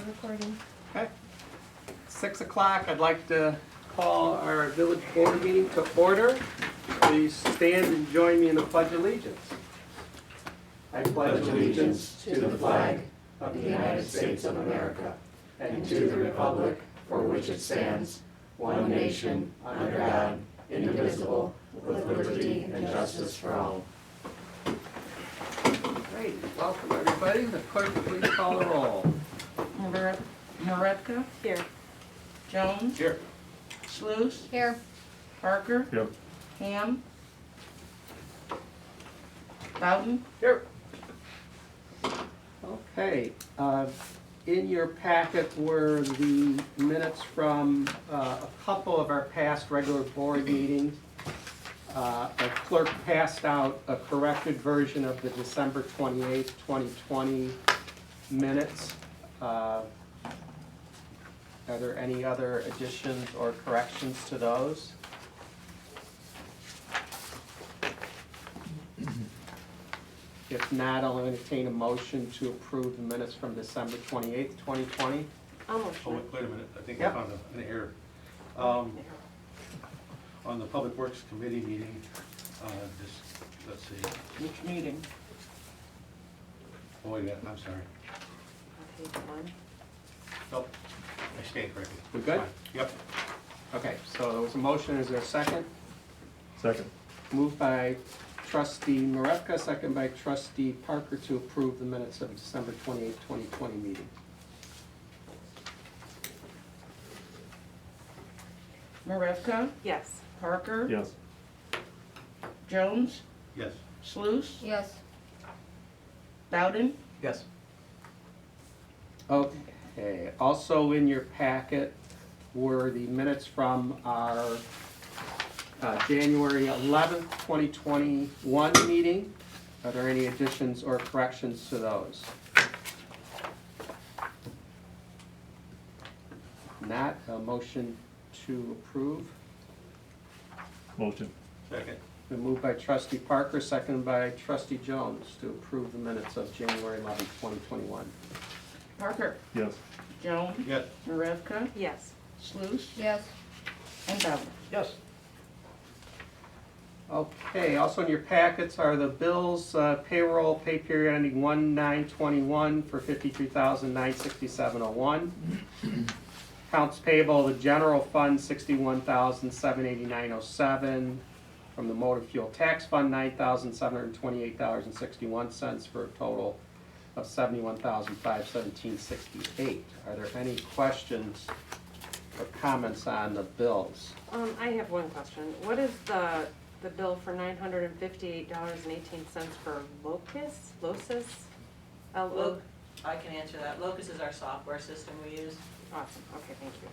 recording. Okay. 6 o'clock, I'd like to call our village board meeting to order. Please stand and join me in the Pledge of Allegiance. I pledge allegiance to the flag of the United States of America and to the republic for which it stands, one nation, under God, indivisible, with liberty and justice for all. Great, welcome everybody. The clerk, please call the roll. Maretka? Here. Jones? Here. Sluse? Here. Parker? Yep. Ham? Bowden? Here. Okay, in your packet were the minutes from a couple of our past regular board meetings. Our clerk passed out a corrected version of the December 28th, 2020 minutes. Are there any other additions or corrections to those? If not, I'll entertain a motion to approve the minutes from December 28th, 2020. I'll motion Oh, it. wait a minute, I think I Yep. found an error. On the Public Works Committee meeting, let's see, Which meeting? oh, wait, I'm sorry. Page one. Nope, I stand corrected. We good? Fine. Yep, Okay, so there was a motion, is there a second? Second. Moved by trustee Marevka, second by trustee Parker to approve the minutes of December 28th, 2020 meeting. Maretka? Yes. Parker? Yes. Jones? yes. Sluse? Yes. Bowden? Yes. Okay, also in your packet were the minutes from our January 11th, 2021 meeting. Are there any additions or corrections to those? Not, a motion to approve. Motion. Second, Been moved by trustee Parker, seconded by trustee Jones to approve the minutes of January 11th, 2021. Parker? Yes. Jones? yes. Maretka? Yes. Sluse? Yes. And Bowden? Yes. Okay, also in your packets are the bills, payroll, pay period ending 1/9/21 for $53,967.01. Accounts payable, the general fund, $61,789.07. From the motor fuel tax fund, $9,728.61 for a total of $71,517.68. Are there any questions or comments on the bills? I have one question. What is the bill for $958.18 for Locis? L-O? I can answer that. Locus is our software system we use. Awesome, okay, thank you.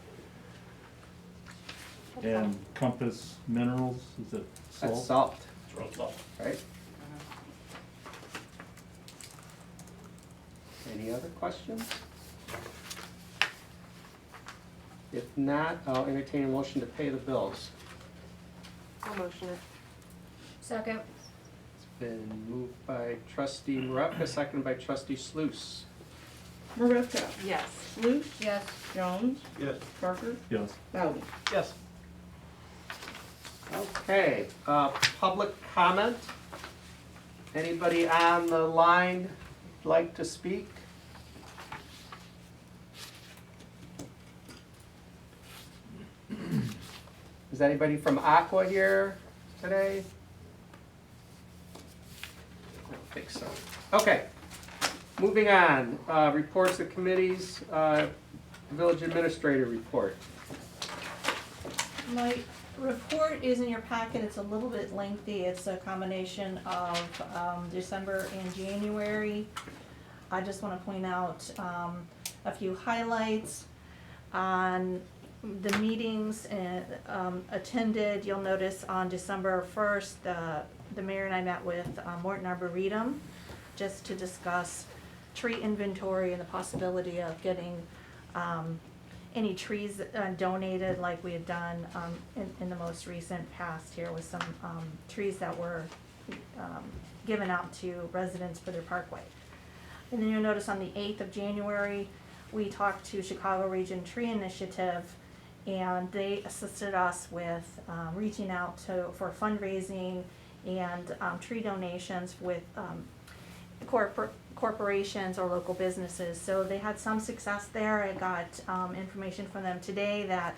That's And Compass Minerals, is it That's salt? salt, right? Any other questions? If not, I'll entertain a motion to pay the bills. all. I'll motion it. Second. It's been moved by trustee Maravka, seconded by trustee Sluse. Maretka? Yes. Sluse? Yes. Jones? Yes. Parker? Yes. Bowden? Yes. Okay, public comment? Anybody on the line like to speak? Is anybody from Aqua here today? I don't think so. Okay, moving on, reports of committees, village administrator report. My report is in your packet. It's a little bit lengthy. It's a combination of December and January. I just want to point out a few highlights on the meetings attended. You'll notice on December 1st, the mayor and I met with Morton Arboretum just to discuss tree inventory and the possibility of getting any trees donated like we had done in the most recent past here with some trees that were given out to residents for their parkway. And then you'll notice on the 8th of January, we talked to Chicago Region Tree Initiative, and they assisted us with reaching out for fundraising and tree donations with corporations or local businesses. So they had some success there. I got information from them today that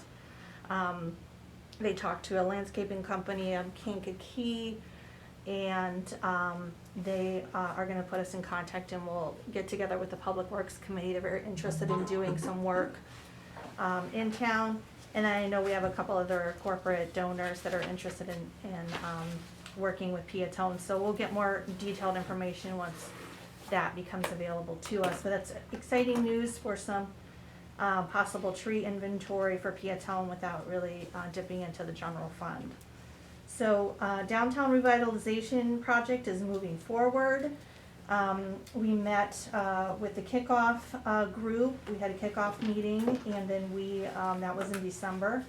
they talked to a landscaping company of Kankakee, and they are going to put us in contact, and we'll get together with the Public Works Committee. They're very interested in doing some work in town. And I know we have a couple other corporate donors that are interested in working with Peatone. So we'll get more detailed information once that becomes available to us. But that's exciting news for some possible tree inventory for Peatone without really dipping into the general fund. So downtown revitalization project is moving forward. We met with the kickoff group. We had a kickoff meeting, and then that was in December.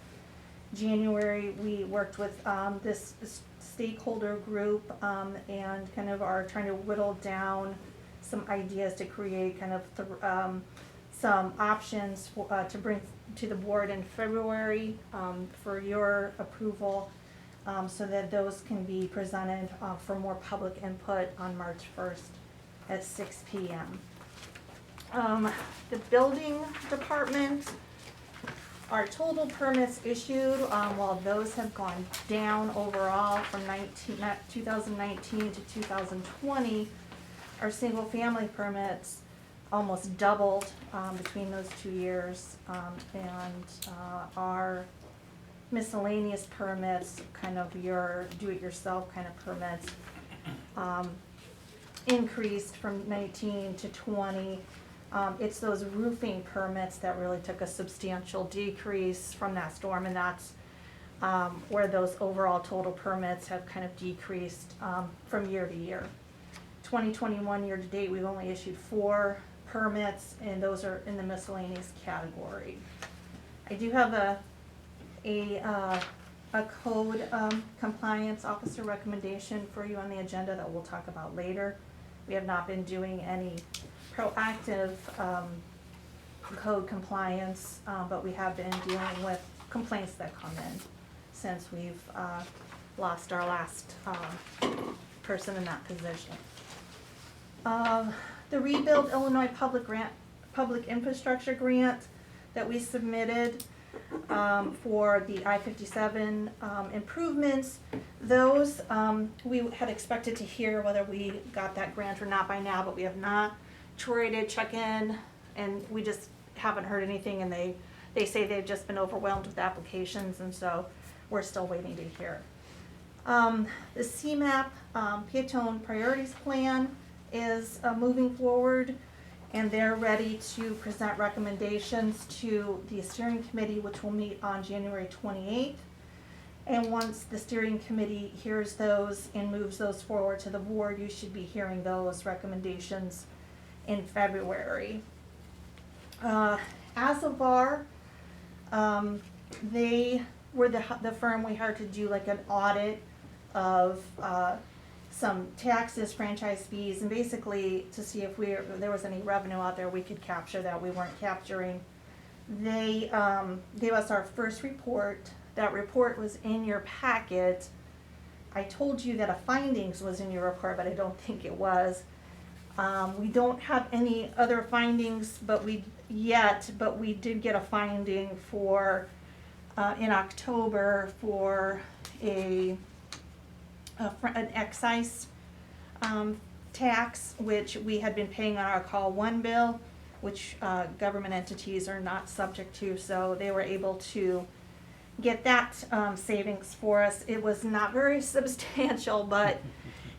January, we worked with this stakeholder group and kind of are trying to whittle down some ideas to create kind of some options to bring to the board in February for your approval, so that those can be presented for more public input on March 1st at 6 p.m. The building department, our total permits issued, while those have gone down overall from 2019 to 2020, our single family permits almost doubled between those 2 years, and our miscellaneous permits, kind of your do-it-yourself kind of permits, increased from 19 to 20. It's those roofing permits that really took a substantial decrease from that storm, and that's where those overall total permits have kind of decreased from year to year. 2021 year to date, we've only issued 4 permits, and those are in the miscellaneous category. I do have a code compliance officer recommendation for you on the agenda that we'll talk about later. We have not been doing any proactive code compliance, but we have been dealing with complaints that come in since we've lost our last person in that position. The Rebuild Illinois Public Infrastructure Grant that we submitted for the I-57 improvements, those we had expected to hear whether we got that grant or not by now, but we have not. Troy did check in, and we just haven't heard anything, and they say they've just been overwhelmed with applications, and so we're still waiting to hear. The CMAP Peatone Priorities Plan is moving forward, and they're ready to present recommendations to the steering committee, which will meet on January 28th. And once the steering committee hears those and moves those forward to the board, you should be hearing those recommendations in February. Azavar, they were the firm we hired to do like an audit of some taxes, franchise fees, and basically to see if there was any revenue out there we could capture that we weren't capturing. They gave us our first report. That report was in your packet. I told you that a findings was in your report, but I don't think it was. We don't have any other findings, but we did get a finding for in October for an excise tax, which we had been paying on our Call 1 bill, which government entities are not subject to, so they were able to get that savings for us. It was not very substantial, but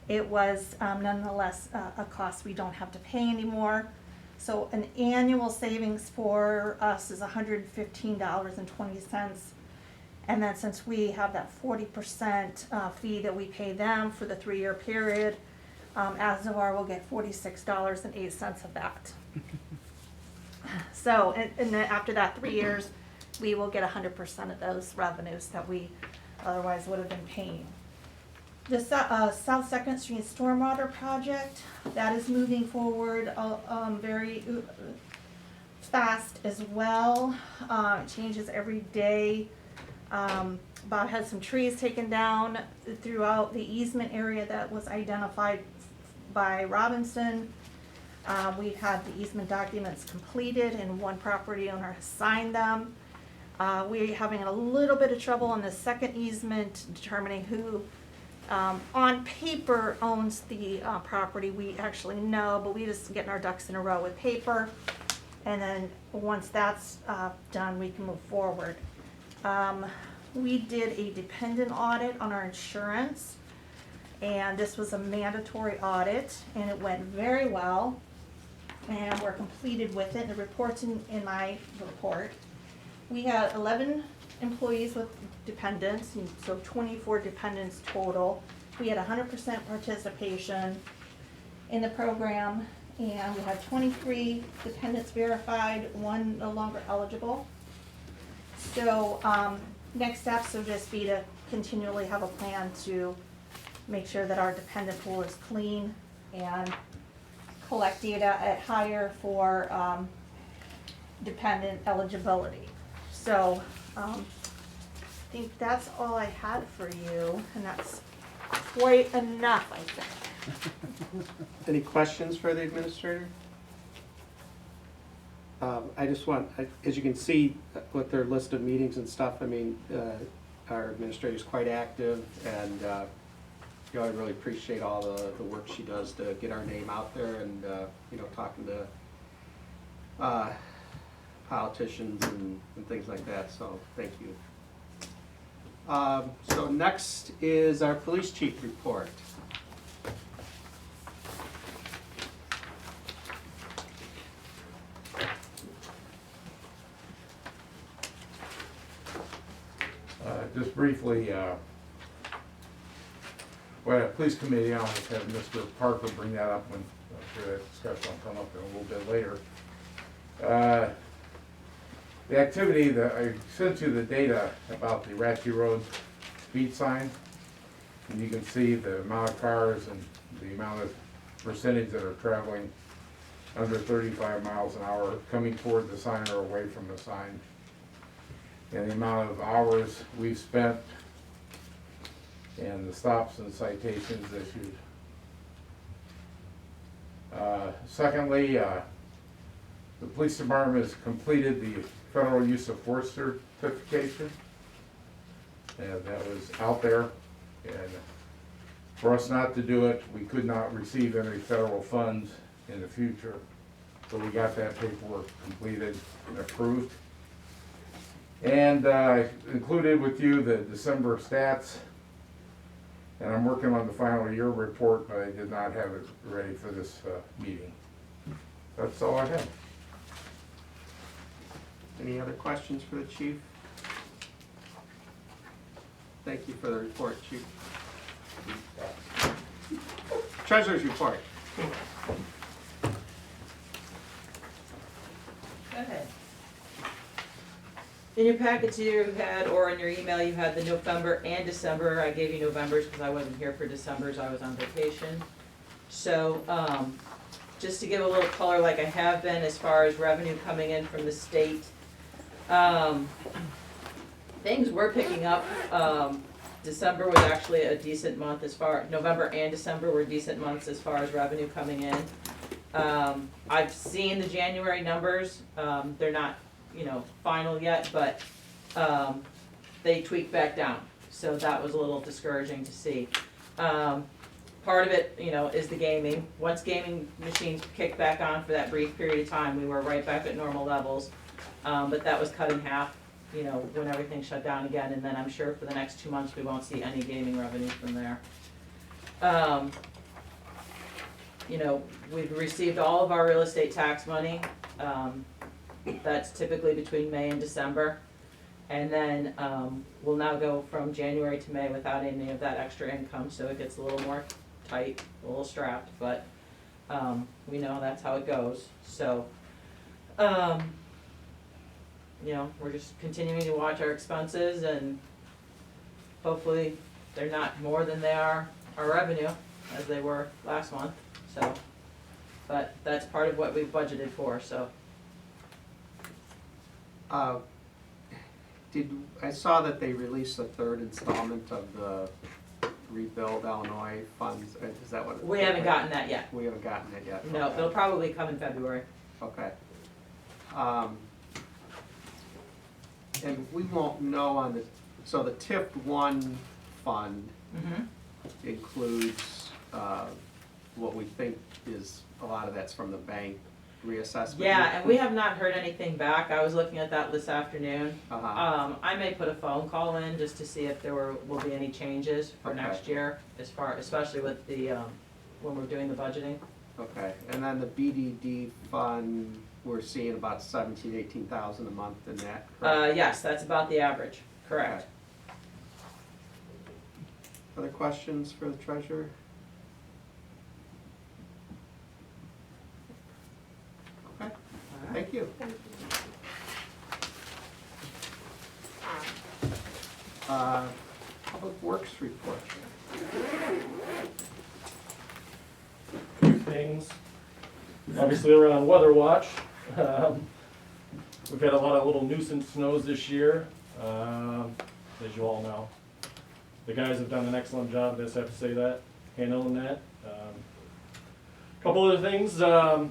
it was nonetheless a cost we don't have to pay anymore. So an annual savings for us is $115.20. And then since we have that 40% fee that we pay them for the 3-year period, Azavar will get $46.08 of that. So, and then after that 3 years, we will get 100% of those revenues that we otherwise would have been paying. The South 2nd Street Stormwater Project, that is moving forward very fast as well. It changes every day. Bob had some trees taken down throughout the easement area that was identified by Robinson. We've had the easement documents completed and one property owner has signed them. We're having a little bit of trouble on the second easement, determining who on paper owns the property. We actually know, but we just getting our ducks in a row with paper. And then once that's done, we can move forward. We did a dependent audit on our insurance, and this was a mandatory audit, and it went very well. And we're completed with it. The report's in my report. We had 11 employees with dependents, and so 24 dependents total. We had 100% participation in the program, and we had 23 dependents verified, one no longer eligible. So next steps will just be to continually have a plan to make sure that our dependent pool is clean and collect data at higher for dependent eligibility. So I think that's all I had for you, and that's quite enough, I think. Any questions for the administrator? I just want, as you can see with their list of meetings and stuff, I mean, our administrator is quite active, and you know, I really appreciate all the work she does to get our name out there, and you know, talking to politicians and things like that, so thank you. So next is our police chief report. Just briefly, well, at police committee, I'll have Mr. Parker bring that up when that discussion will come up in a little bit later. The activity that I sent you the data about the Ratchy Road speed sign, and you can see the amount of cars and the amount of percentage that are traveling under 35 miles an hour coming toward the sign or away from the sign, and the amount of hours we've spent and the stops and citations issued. Secondly, the police department has completed the federal use of force certification, and that was out there, and for us not to do it, we could not receive any federal funds in the future, so we got that paperwork completed and approved. And I included with you the December stats, and I'm working on the final year report, but I did not have it ready for this meeting. That's all I have. Any other questions for the chief? Thank you for the report, chief. Treasurer's report. Go ahead. In your packets you had, or in your email, you had the November and December. I gave you November's because I wasn't here for December's, I was on vacation. So, just to give a little color like I have been as far as revenue coming in from the state, things were picking up. December was actually a decent month as far, November and December were decent months as far as revenue coming in. I've seen the January numbers, they're not, you know, final yet, but they tweaked back down, so that was a little discouraging to see. Part of it, you know, is the gaming. Once gaming machines kicked back on for that brief period of time, we were right back at normal levels, but that was cut in half, you know, when everything shut down again, and then I'm sure for the next 2 months we won't see any gaming revenue from there. You know, we've received all of our real estate tax money. That's typically between May and December. And then we'll now go from January to May without any of that extra income, so it gets a little more tight, a little strapped, but we know that's how it goes. So, you know, we're just continuing to watch our expenses, and hopefully they're not more than they are our revenue, as they were last month, so. But that's part of what we've budgeted for, so. I saw that they released the third installment of the Rebuild Illinois funds, is that what? We haven't gotten that yet. We haven't gotten it yet? No, Okay. it'll probably come in February. Okay. And we won't know on the, so the TIF one fund includes, what we think is, a lot of that's from the bank reassessment. Yeah, and we have not heard anything back. I was looking at that this afternoon. Uh-huh. I may put a phone call in just to see if there will be any changes for Okay. next year, especially with the, when we're doing the budgeting. Okay, and then the BDD fund, we're seeing about 18,000 a month in that, correct? Yes, that's about the average, correct. Okay. Other questions for the treasurer? Okay, thank you. Public Works report. Few things. Obviously, we're on weather watch. We've had a lot of little nuisance snows this year, as you all know. The guys have done an excellent job, I just have to say that, handling that. Couple other things, the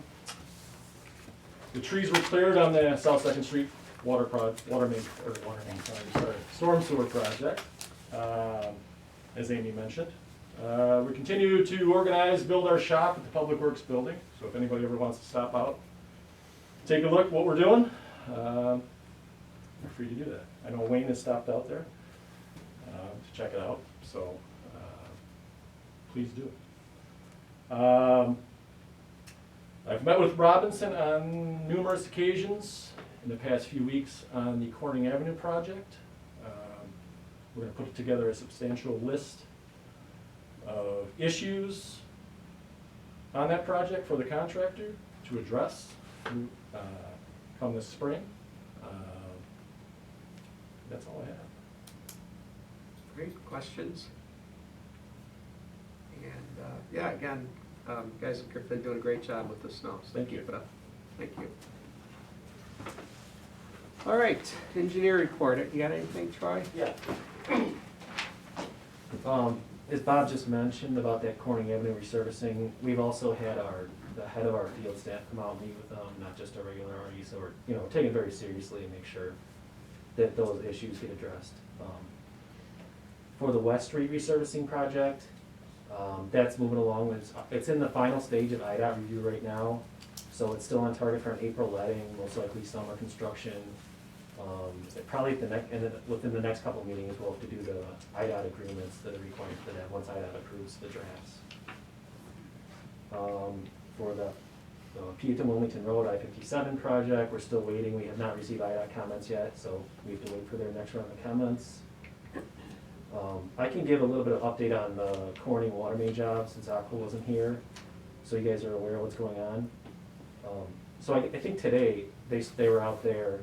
trees were cleared on the South Second Street storm sewer project, as Amy mentioned. We continue to organize, build our shop at the Public Works building, so if anybody ever wants to stop out, take a look what we're doing, you're free to do that. I know Wayne has stopped out there to check it out, so please do. I've met with Robinson on numerous occasions in the past few weeks on the Corning Avenue project. We're going to put together a substantial list of issues on that project for the contractor to address come this spring. That's all I have. Great, questions? And, yeah, again, you guys have been doing a great job with the snow, so Thank you. keep it up. Thank you. All right, engineer report, you got anything, Troy? Yeah. As Bob just mentioned about that Corning Avenue resurfacing, we've also had the head of our field staff come out and meet with them, not just a regular RE, so we're, taking it very seriously and make sure that those issues get addressed. For the West Street resurfacing project, that's moving along. It's in the final stage of IDOT review right now, so it's still on target for an April letting, most likely summer construction. Probably within the next couple of meetings, we'll have to do the IDOT agreements that are required for that, once IDOT approves the drafts. For the Peatone Wilmington Road I-57 project, we're still waiting. We have not received IDOT comments yet, so we have to wait for their next round of comments. I can give a little bit of update on the Corning water main job since Aqua wasn't here, so you guys are aware of what's going on. So I think today, they were out there.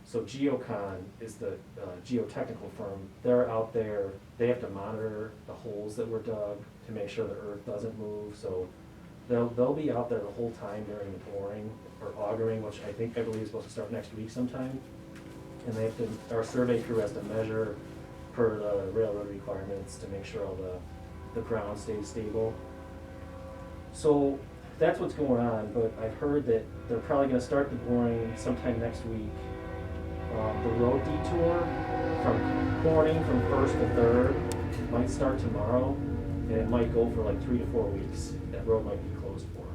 So Geocon is the geotechnical firm. They're out there, they have to monitor the holes that were dug to make sure the earth doesn't move. So they'll be out there the whole time during the boring or augering, which I believe is supposed to start next week sometime. And our survey crew has to measure per the railroad requirements to make sure all the ground stays stable. So that's what's going on, but I've heard that they're probably gonna start the boring sometime next week. The road detour from Corning from 1st to 3rd might start tomorrow, and it might go for like 3 to 4 weeks. That road might be closed for.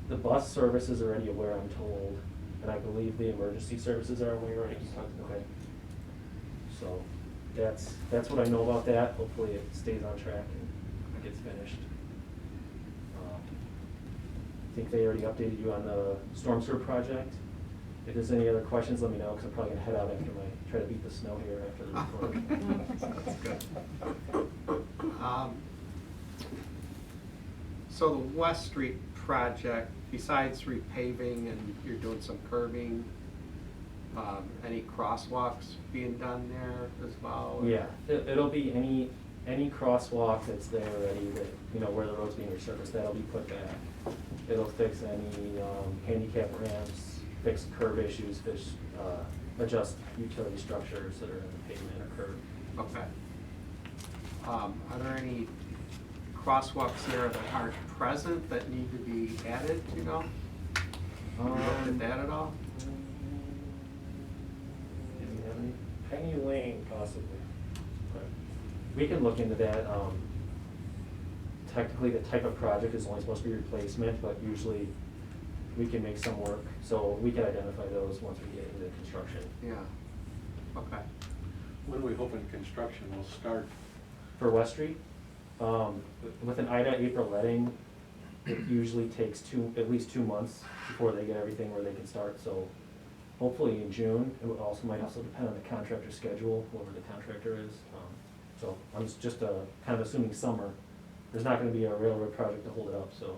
The bus service is already aware, I'm told, and I believe the emergency services are aware, right? Okay. So that's what I know about that. Hopefully it stays on track and gets finished. I think they already updated you on the storm sewer project. If there's any other questions, let me know, because I'm probably gonna head out after try to beat the snow here after the report. That's good. So the West Street project, besides repaving and you're doing some curbing, any crosswalks being done there as well? Or? Yeah, it'll be any crosswalk that's there already that, where the road's being resurfaced, that'll be put back. It'll fix any handicap ramps, fix curb issues, adjust utility structures that are in the pavement or curb. Okay. Are there any crosswalks there that aren't present that need to be added, you know? You looked at that at all? Do we have any? Penny Lane possibly. We can look into that. Technically, the type of project is only supposed to be replacement, but usually we can make some work. So we can identify those once we get into construction. Yeah. Okay. When are we hoping construction will start? For West Street, with an IDA April letting, it usually takes at least 2 months before they get everything where they can start. So hopefully in June. It might also depend on the contractor's schedule, whoever the contractor is. So I'm just kind of assuming summer. There's not gonna be a railroad project to hold it up, so.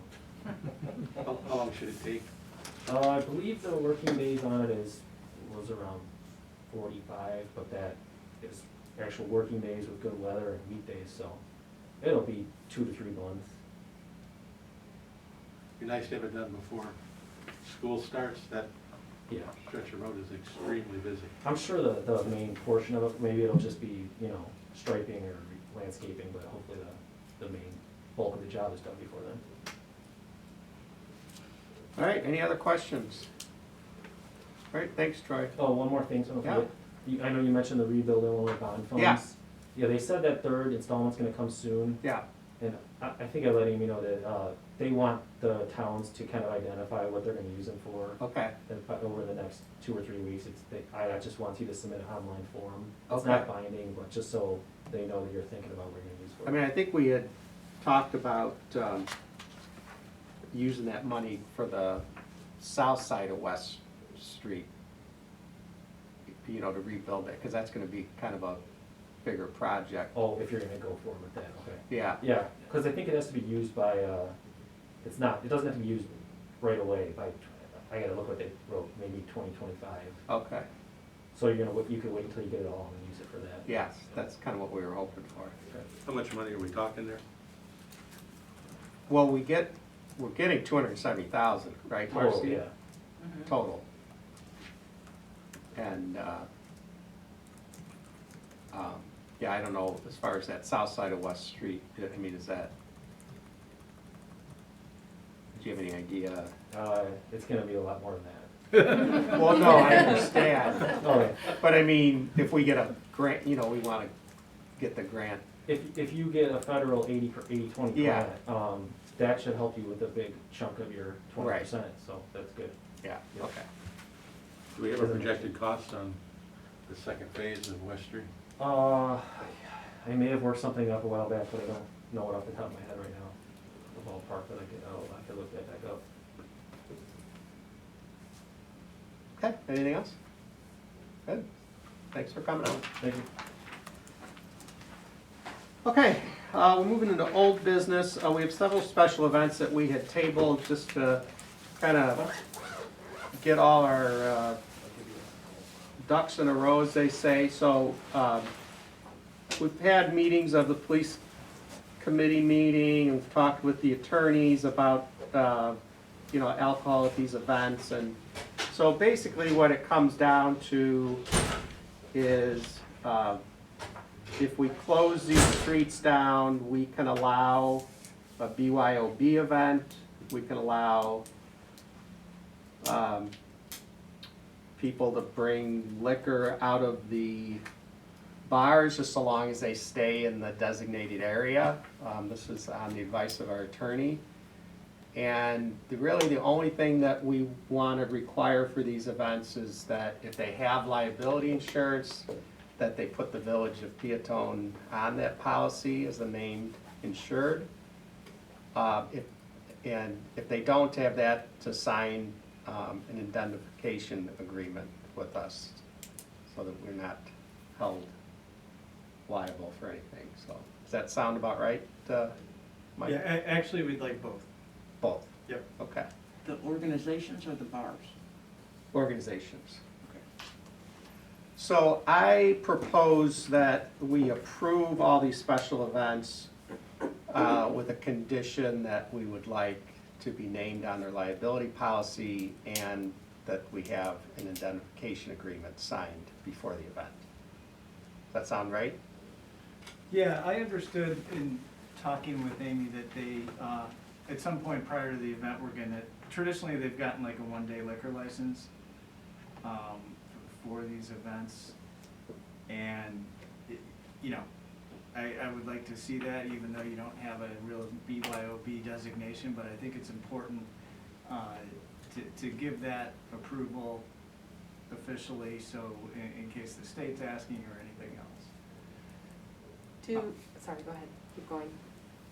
How long should it take? I believe the working days on it was around 45, but that is actual working days with good weather and weekdays, so it'll be 2 to 3 months. Be nice to have it done before school starts. That Yeah. stretch of road is extremely busy. I'm sure the main portion of it, maybe it'll just be, striping or landscaping, but hopefully the main bulk of the job is done before then. All right, any other questions? All right, thanks, Troy. Oh, one more thing, so Yeah. I know you mentioned the Rebuild Illinois bond funds. Yeah. Yeah, they said that third installment's gonna come soon. Yeah, And I think I let Amy know that they want the towns to kind of identify what they're gonna use them for. okay, And over the next 2 or 3 weeks, I just want you to submit an online form. It's Okay. not binding, but just so they know that you're thinking about what you're gonna use it for. I mean, I think we had talked about, using that money for the south side of West Street, to rebuild it, because that's gonna be kind of a bigger project. Oh, if you're gonna go forward with that, okay. Yeah, Yeah, because I think it has to be used by, it doesn't have to be used right away I gotta look what they wrote, maybe 2025. okay, So you could wait until you get it all and use it for that. yes, that's kind of what we were hoping for. Okay. How much money are we talking there? Well, we're getting 270,000, right, Oh, Marcy? yeah. Total. And, yeah, I don't know, as far as that south side of West Street, I mean, is that, do you have any idea? It's gonna be a lot more than that. Well, no, I understand, Okay. but I mean, if we get a grant, we wanna get the grant. If you get a federal 80/20 Yeah. grant, that should help you with a big chunk of your 20%, so that's good. Yeah, Yeah. okay. Do we have a projected cost on the second phase of West Street? I may have worked something up a while back, but I don't know it off the top of my head right now. The ballpark that I could look that back up. Okay, anything else? Good, thanks for coming out. Thank you. Okay, we're moving into old business. We have several special events that we had tabled just to kind of get all our ducks in a row, as they say. So we've had meetings of the police committee meeting, and we've talked with the attorneys about, alcohol at these events. And so basically what it comes down to is, if we close these streets down, we can allow a BYOB event, we can allow people to bring liquor out of the bars, just so long as they stay in the designated area. This is on the advice of our attorney. And really the only thing that we want to require for these events is that if they have liability insurance, that they put the Village of Peatone on that policy as the named insured. If they don't have that, to sign an indemnification agreement with us, so that we're not held liable for anything. So, does that sound about right, Mike? Yeah, actually, we'd like both. Both? Yep. Okay. The organizations or the bars? Organizations. So I propose that we approve all these special events with a condition that we would like to be named on their liability policy, and that we have an indemnification agreement signed before the event. Does that sound right? Yeah, I understood in talking with Amy that they, at some point prior to the event, we're gonna, traditionally, they've gotten like a one-day liquor license for these events. And, you know, I would like to see that, even though you don't have a real BYOB designation, but I think it's important to give that approval officially, so in case the state's asking or anything else. Sorry, go ahead, keep going.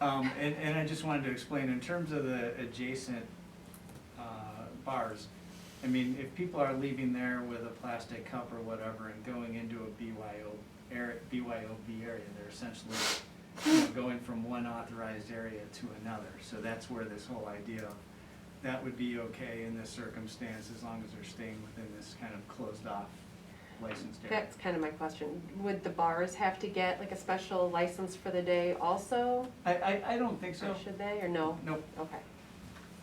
And I just wanted to explain, in terms of the adjacent bars, I mean, if people are leaving there with a plastic cup or whatever and going into a BYOB area, they're essentially, you know, going from one authorized area to another. So that's where this whole idea of that would be okay in this circumstance, as long as they're staying within this kind of closed off licensed area. That's kind of my question. Would the bars have to get like a special license for the day also? I don't think so. Or should they, or no? Nope. Okay.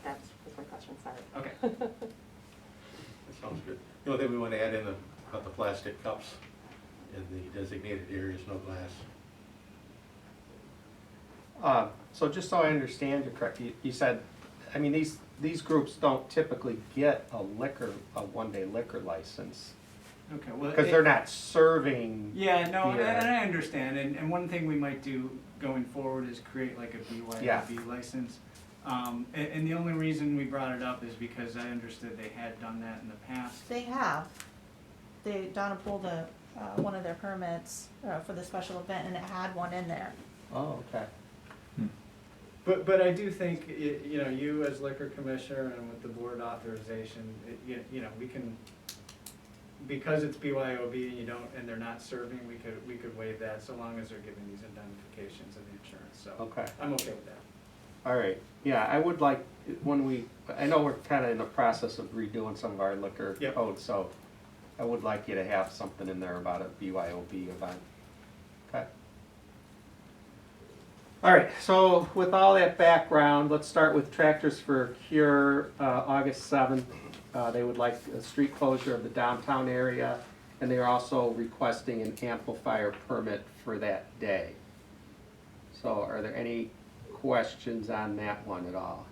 That's my question, sorry. Okay. That sounds good. The only thing we want to add in about the plastic cups in the designated areas, no glass. So just so I understand you correctly, you said, I mean, these groups don't typically get a one-day liquor license, Okay, well. because they're not serving. Yeah, no, beer. and I understand, and one thing we might do going forward is create like a BYOB license. And the only reason we brought it up is because I understood they had done that in the past. They have. Donna pulled one of their permits for the special event, and it had one in there. Oh, okay. But I do think, you know, you as liquor commissioner and with the board authorization, you know, we can, because it's BYOB and you don't, and they're not serving, we could waive that so long as they're giving these indemnifications and the insurance, so. Okay. I'm okay with that. All right, yeah, I would like, I know we're kind of in the process of redoing some of our liquor Yep. codes, so I would like you to have something in there about a BYOB event. Okay? All right, so with all that background, let's start with Tractors for a Cure, August 7th. They would like a street closure of the downtown area, and they're also requesting an amplifier permit for that day. So are there any questions on that one at all?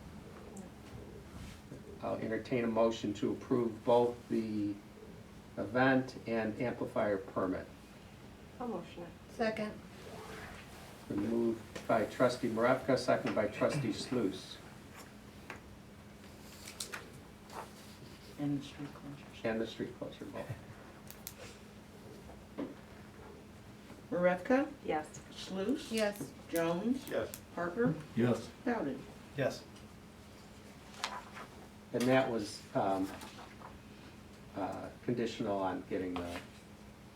I'll entertain a motion to approve both the event and amplifier permit. I'll motion it. Second. Been moved by trustee Marevka, second by trustee Sluse. And the street closures. And the street closure vote. Marevka, Yes. Sluse. Yes. Jones, Yes. Parker, Yes. Bowden. Yes. And that was conditional on getting the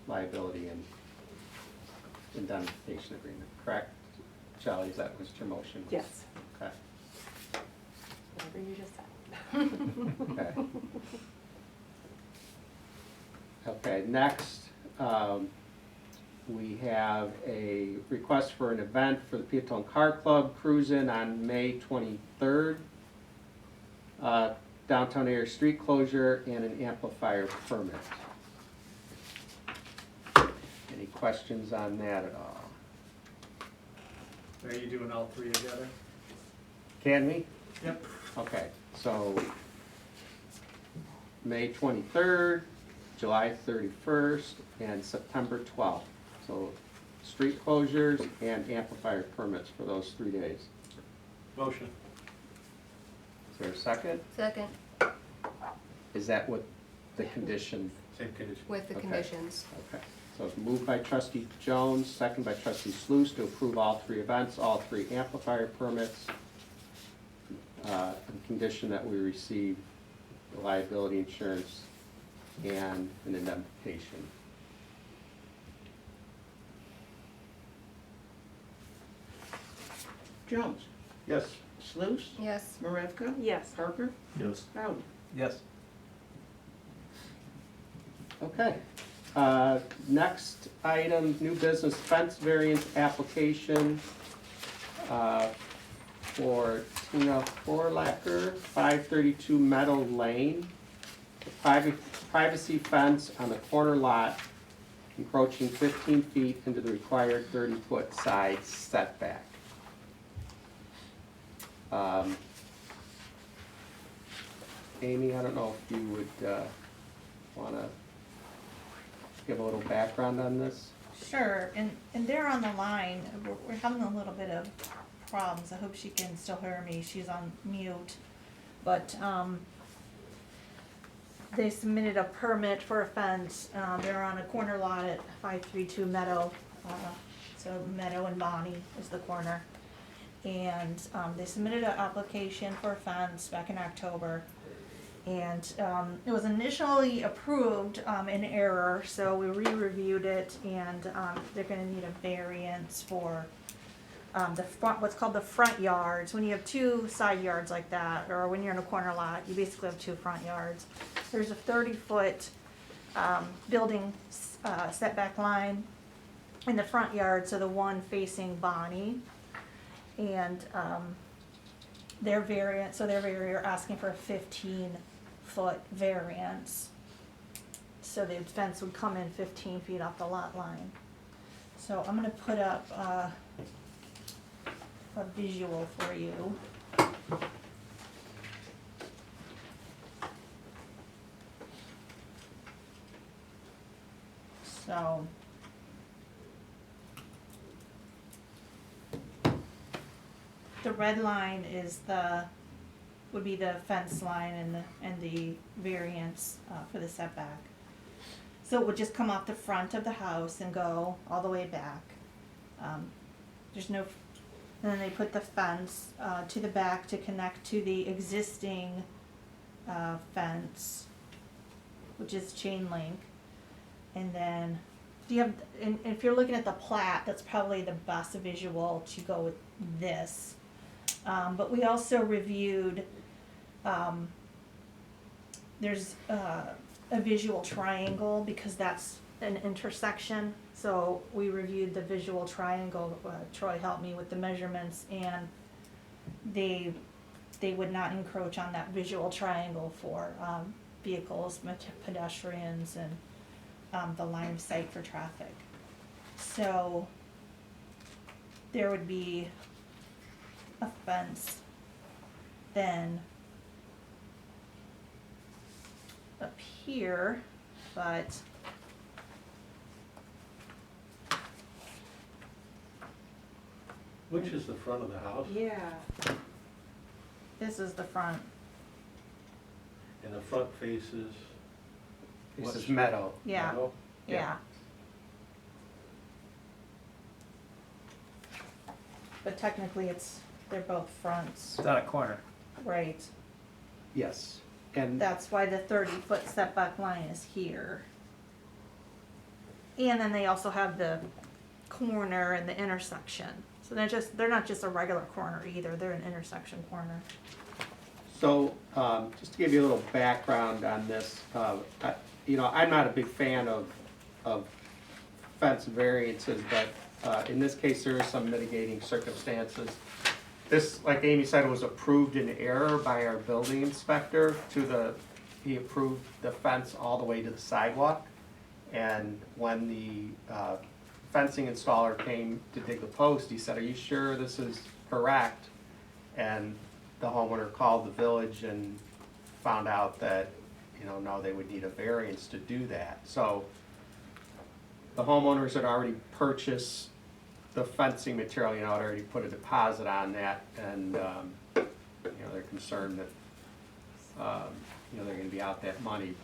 liability and indemnification agreement, correct? Shelley, is that was your motion? Yes. Okay. Whatever you just said. Okay. Okay, next, we have a request for an event for the Peatone Car Club Cruisin' on May 23rd. Downtown area street closure and an amplifier permit. Any questions on that at all? Are you doing all three together? Can we? Yep. Okay, so May 23rd, July 31st, and September 12th. So street closures and amplifier permits for those 3 days. Motion. Is there a second? Second, Is that what the condition? Same condition. with the Okay. conditions. Okay, so it's moved by trustee Jones, second by trustee Sluse to approve all three events, all three amplifier permits, on condition that we receive the liability insurance and an indemnification. Jones, Yes. Sluse, Yes. Marevka, Yes. Parker, Yes. Bowden. Yes. Okay, next item, new business fence variance application for Tina Forlacker, 532 Meadow Lane. privacy fence on the corner lot encroaching 15 feet into the required 30-foot side setback. Amy, I don't know if you would want to give a little background on this? Sure, and they're on the line, we're having a little bit of problems, I hope she can still hear me, she's on mute. But, they submitted a permit for a fence, they're on a corner lot at 532 Meadow, so Meadow and Bonnie is the corner. And, they submitted an application for a fence back in October. And it was initially approved in error, so we re-reviewed it, and they're gonna need a variance for the front, what's called the front yards. When you have two side yards like that, or when you're in a corner lot, you basically have two front yards. There's a 30-foot building setback line in the front yard, so the one facing Bonnie. And their variance, so they're asking for a 15-foot variance. So the fence would come in 15 feet off the lot line. So I'm gonna put up a visual for you. So the red line is would be the fence line and the variance for the setback. So it would just come off the front of the house and go all the way back. There's no, and then they put the fence to the back to connect to the existing fence, which is chain link. And then, and if you're looking at the plat, that's probably the best visual to go with this. But we also reviewed, there's a visual triangle because that's an intersection. So we reviewed the visual triangle, Troy helped me with the measurements, and they would not encroach on that visual triangle for vehicles, pedestrians, and the line of sight for traffic. So there would be a fence then up here, but Which is the front of the house? Yeah. this is the front. And the front faces? This is Meadow. Yeah, Meadow? yeah. But technically they're both fronts, It's on a corner. right? Yes, and That's why the 30-foot setback line is here. And then they also have the corner and the intersection. So they're not just a regular corner either, they're an intersection corner. so, just to give you a little background on this, I'm not a big fan of fence variances, but in this case, there are some mitigating circumstances. This, like Amy said, was approved in error by our building inspector he approved the fence all the way to the sidewalk. And when the fencing installer came to dig the post, he said, "Are you sure this is correct?" And the homeowner called the village and found out that, no, they would need a variance to do that. So the homeowners had already purchased the fencing material, had already put a deposit on that, and, they're concerned that, they're gonna be out that money,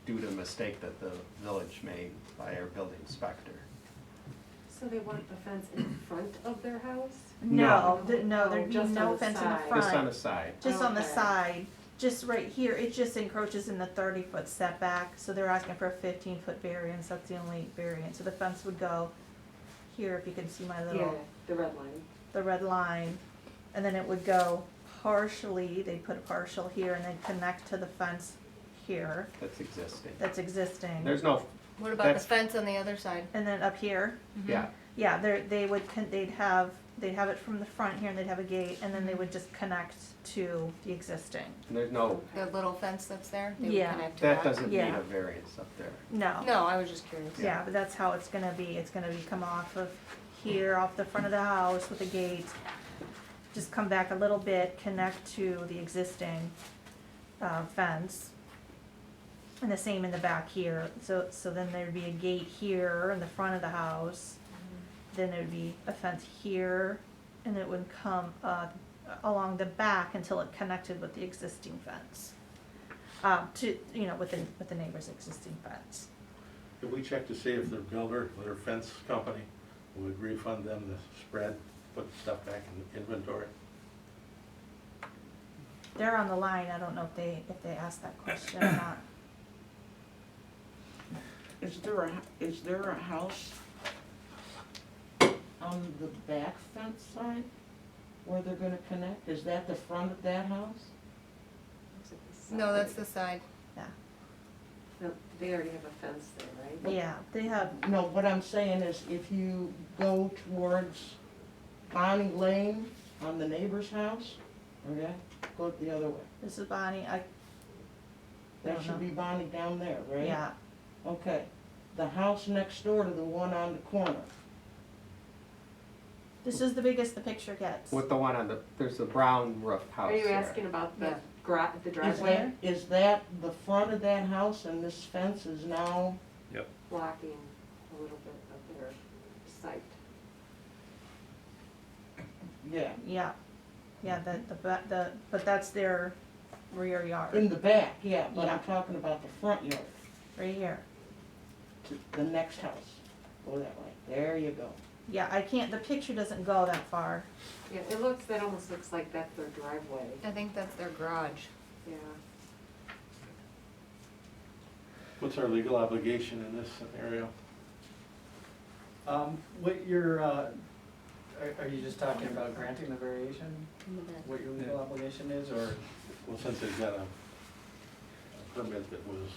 due to a mistake that the village made by our building inspector. So they want the fence in front of their house? No, No. there'd be Just no on the fence in the side. front. Just on the side. Just on the Okay. side, just right here, it just encroaches in the 30-foot setback, so they're asking for a 15-foot variance, that's the only variance. So the fence would go here, if you can see my Yeah, little, the red line. the red line. And then it would go partially, they put a partial here and then connect to the fence here, That's existing. that's existing. There's no, What about the That's- fence on the other side? And then up here, yeah, yeah, they'd have they'd have it from the front here and they'd have a gate and then they would just connect to the existing. And there's no, The little fence that's there, they would Yeah. connect to that that? doesn't need Yeah. a variance up there. No. No, I was just curious. Yeah, but that's how it's gonna be. It's gonna be come off of here, off the front of the house with a gate. Just come back a little bit, connect to the existing fence. And the same in the back here. So then there'd be a gate here in the front of the house. Then there'd be a fence here, and it would come along the back until it connected with the existing fence. To, you know, with the neighbor's existing fence. Did we check to see if their builder, their fence company, would refund them the spread, put stuff back in inventory? They're on the line. I don't know if they asked that question or not. Is there a house on the back fence side where they're gonna connect? Is that the front of that house? No, that's the side. No, they already have a fence there, right? Yeah, they have, No, what I'm saying is if you go towards Bonnie Lane on the neighbor's house, okay, go the other way. this is Bonnie, That don't should know. be Bonnie down there, right? yeah, Okay, the house next door to the one on the corner. this is the biggest the picture gets. With the one on there's the brown roof house Are you there. asking about the Yeah. the Is driveway that the front of that house and this fence is now, blocking a little bit of their site? yeah, Yeah, but that's their rear in yard, the back, yeah, but Yeah. I'm talking about the front yard, right here. to the next house. Go that way, there you go. Yeah, I can't, the picture doesn't go that far. Yeah, that almost looks like that's their driveway, I think that's their garage. yeah. What's our legal obligation in this scenario? What your, are you just talking about granting the variation? What your legal obligation is, or? Well, since they've got a permit that was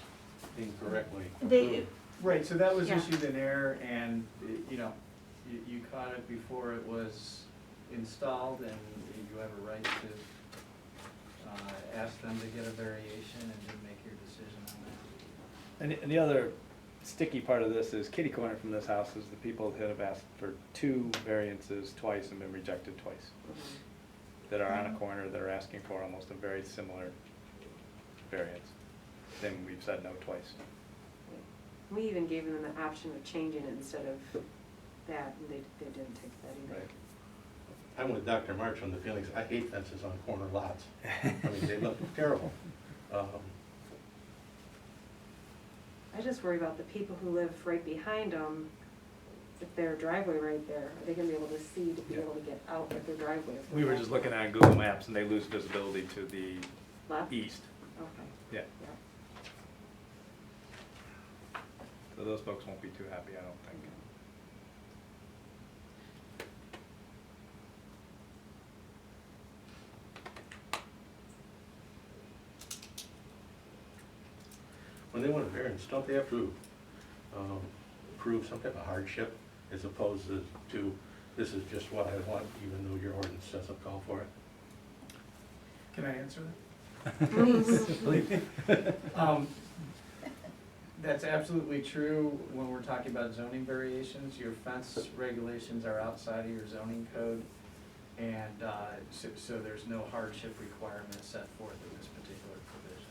incorrectly They- approved. Right, so that was Yeah. issued in error, and, you know, you caught it before it was installed, and you have a right to ask them to get a variation and then make your decision on that. And the other sticky part of this is kitty corner from this house is the people that have asked for 2 variances twice and been rejected twice. That are on a corner that are asking for almost a very similar variance. Then we've said no twice. We even gave them the option of changing it instead of that, and they didn't take that either. Right. I'm with Dr. March on the feelings, I hate fences on corner lots. I mean, they look terrible. I just worry about the people who live right behind them, if their driveway right there, are they gonna be able to see to be able to get out of their driveway? if We they're were just looking at Google Maps and they lose visibility to the left? east. Okay. Yeah. So those folks won't be too happy, I don't think. When they want a variance, don't they have to prove some type of hardship as opposed to this is just what I want, even though your ordinance doesn't call for it? Can I answer that? Please. That's absolutely true when we're talking about zoning variations. Your fence regulations are outside of your zoning code. And so there's no hardship requirement set forth in this particular provision.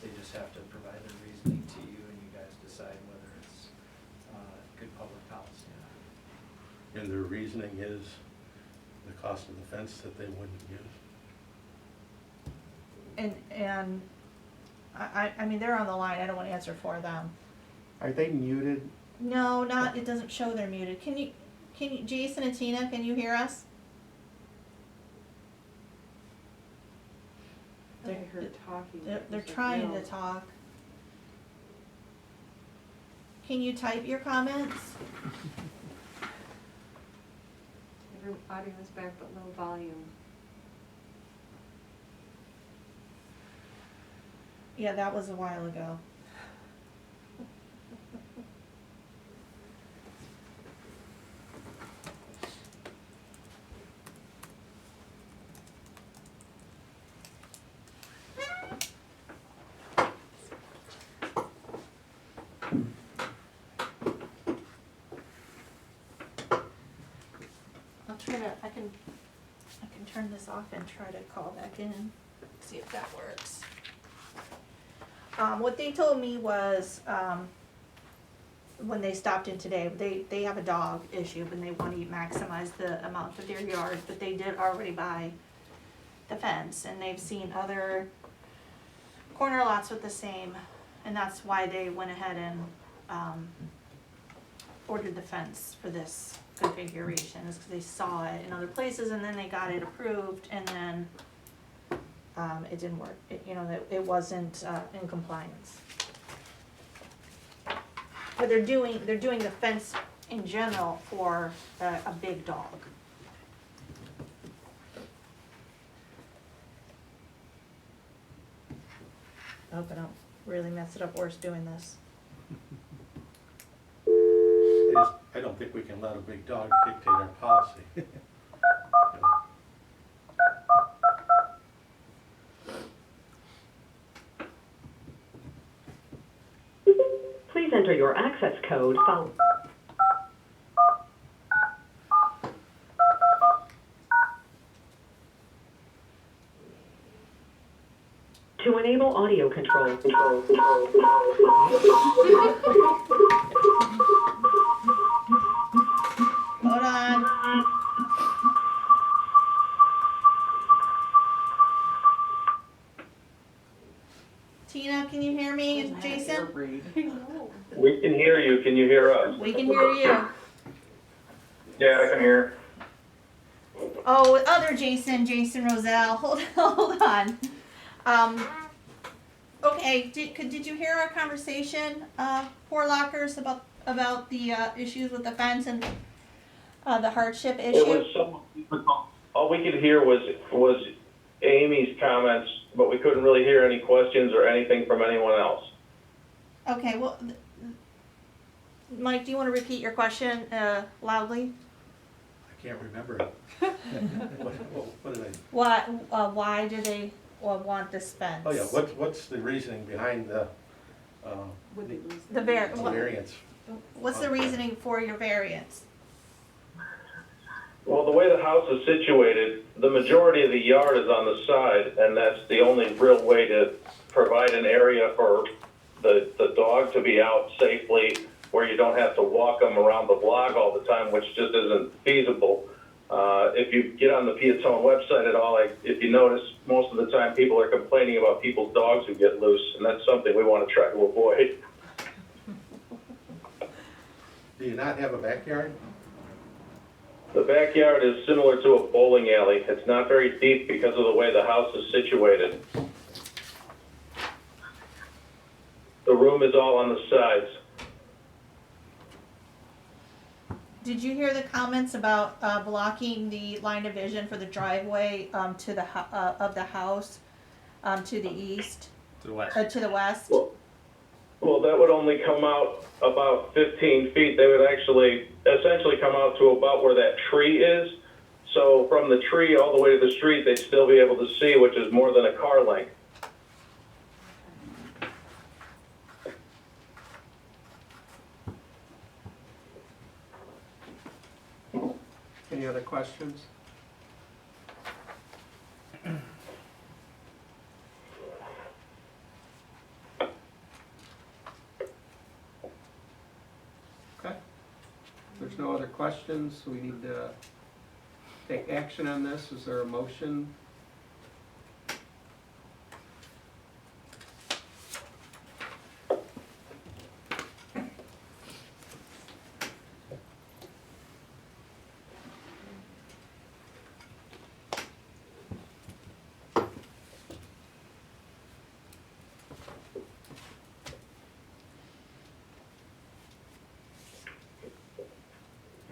They just have to provide their reasoning to you and you guys decide whether it's good public policy or not. And their reasoning is the cost of the fence that they wouldn't use? And I mean, they're on the line. I don't want to answer for them. Are they muted? No, it doesn't show they're muted. Can you, Jason and Tina, can you hear us? I heard talking. They're Is it trying to real? talk. Can you type your comments? Every audio is back but low volume. Yeah, that was a while ago. can turn this off and try to call back in, see if that works. What they told me was, when they stopped in today, they have a dog issue and they want to maximize the amount of their yard, but they did already buy the fence, and they've seen other corner lots with the same, and that's why they went ahead and, ordered the fence for this configuration, is because they saw it in other places, and then they got it approved, and then, it didn't work, it wasn't, in compliance. But they're doing the fence in general for a big dog. I hope I don't really mess it up worse doing this. I don't think we can let a big dog dictate our policy. Please enter your access code followed. To enable audio control. Hold on. Tina, can you hear me? Jason? We can hear you. Can you hear us? We can hear you. Yeah, I can hear. Oh, other Jason Roselle. Hold on. Okay, did you hear our conversation, Porlockers, about the issues with the fence and the hardship issue? It was all we could hear was Amy's comments, but we couldn't really hear any questions or anything from anyone else. Okay, well, Mike, do you want to repeat your question loudly? I can't remember it. What did I? Why do they want this fence? Oh, yeah, what's the reasoning behind the variance? What's the reasoning for your variance? Well, the way the house is situated, the majority of the yard is on the side, and that's the only real way to provide an area for the dog to be out safely, where you don't have to walk them around the block all the time, which just isn't feasible. If you get on the Piatone website at all, if you notice, most of the time people are complaining about people's dogs who get loose, and that's something we want to try to avoid. Do you not have a backyard? The backyard is similar to a bowling alley. It's not very deep because of the way the house is situated. The room is all on the sides. Did you hear the comments about blocking the line of vision for the driveway to the of the house to the east? To the west. To the west? Well, that would only come out about 15 feet. They would actually essentially come out to about where that tree is. So from the tree all the way to the street, they'd still be able to see, which is more than a car length. Any other questions? Okay. If there's no other questions, we need to take action on this. Is there a motion?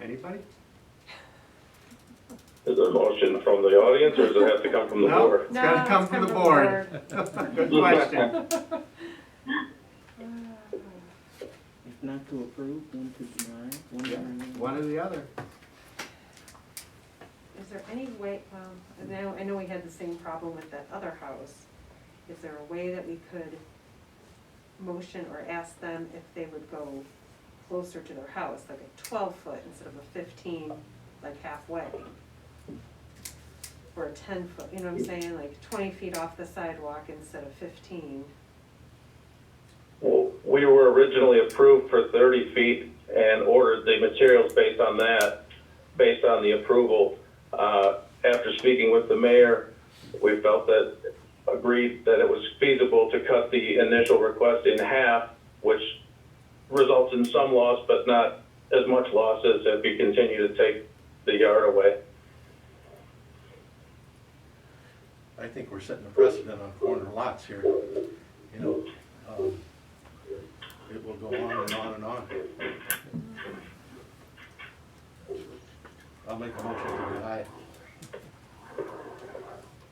Anybody? Is there a motion from the audience, or does it have to come from the No, board? it's gotta come from the board. Good question. If not to approve, then to deny, One or the other. Is there any way, I know we had the same problem with that other house. Is there a way that we could motion or ask them if they would go closer to their house, like a 12-foot instead of a 15, like halfway? or a 10-foot, you know what I'm saying, like 20 feet off the sidewalk instead of 15. Well, we were originally approved for 30 feet and ordered the materials based on that, based on the approval. After speaking with the mayor, we felt that, agreed that it was feasible to cut the initial request in half, which results in some loss, but not as much loss as if you continue to take the yard away. I think we're setting a precedent on corner lots here, you know. It will go on and on and on. I'll make a motion to deny.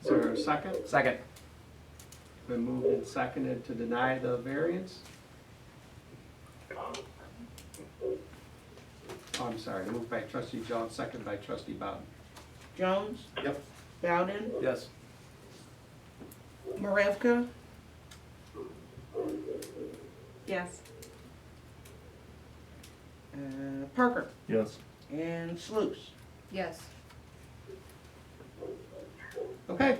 Is there a second? Second. Been moved and seconded to deny the variance? Oh, I'm sorry, moved by trustee Jones, seconded by trustee Bowden. Jones, Yep. Bowden, Yes. Marevka, Yes. Parker, Yes. and Sluse. Yes. Okay,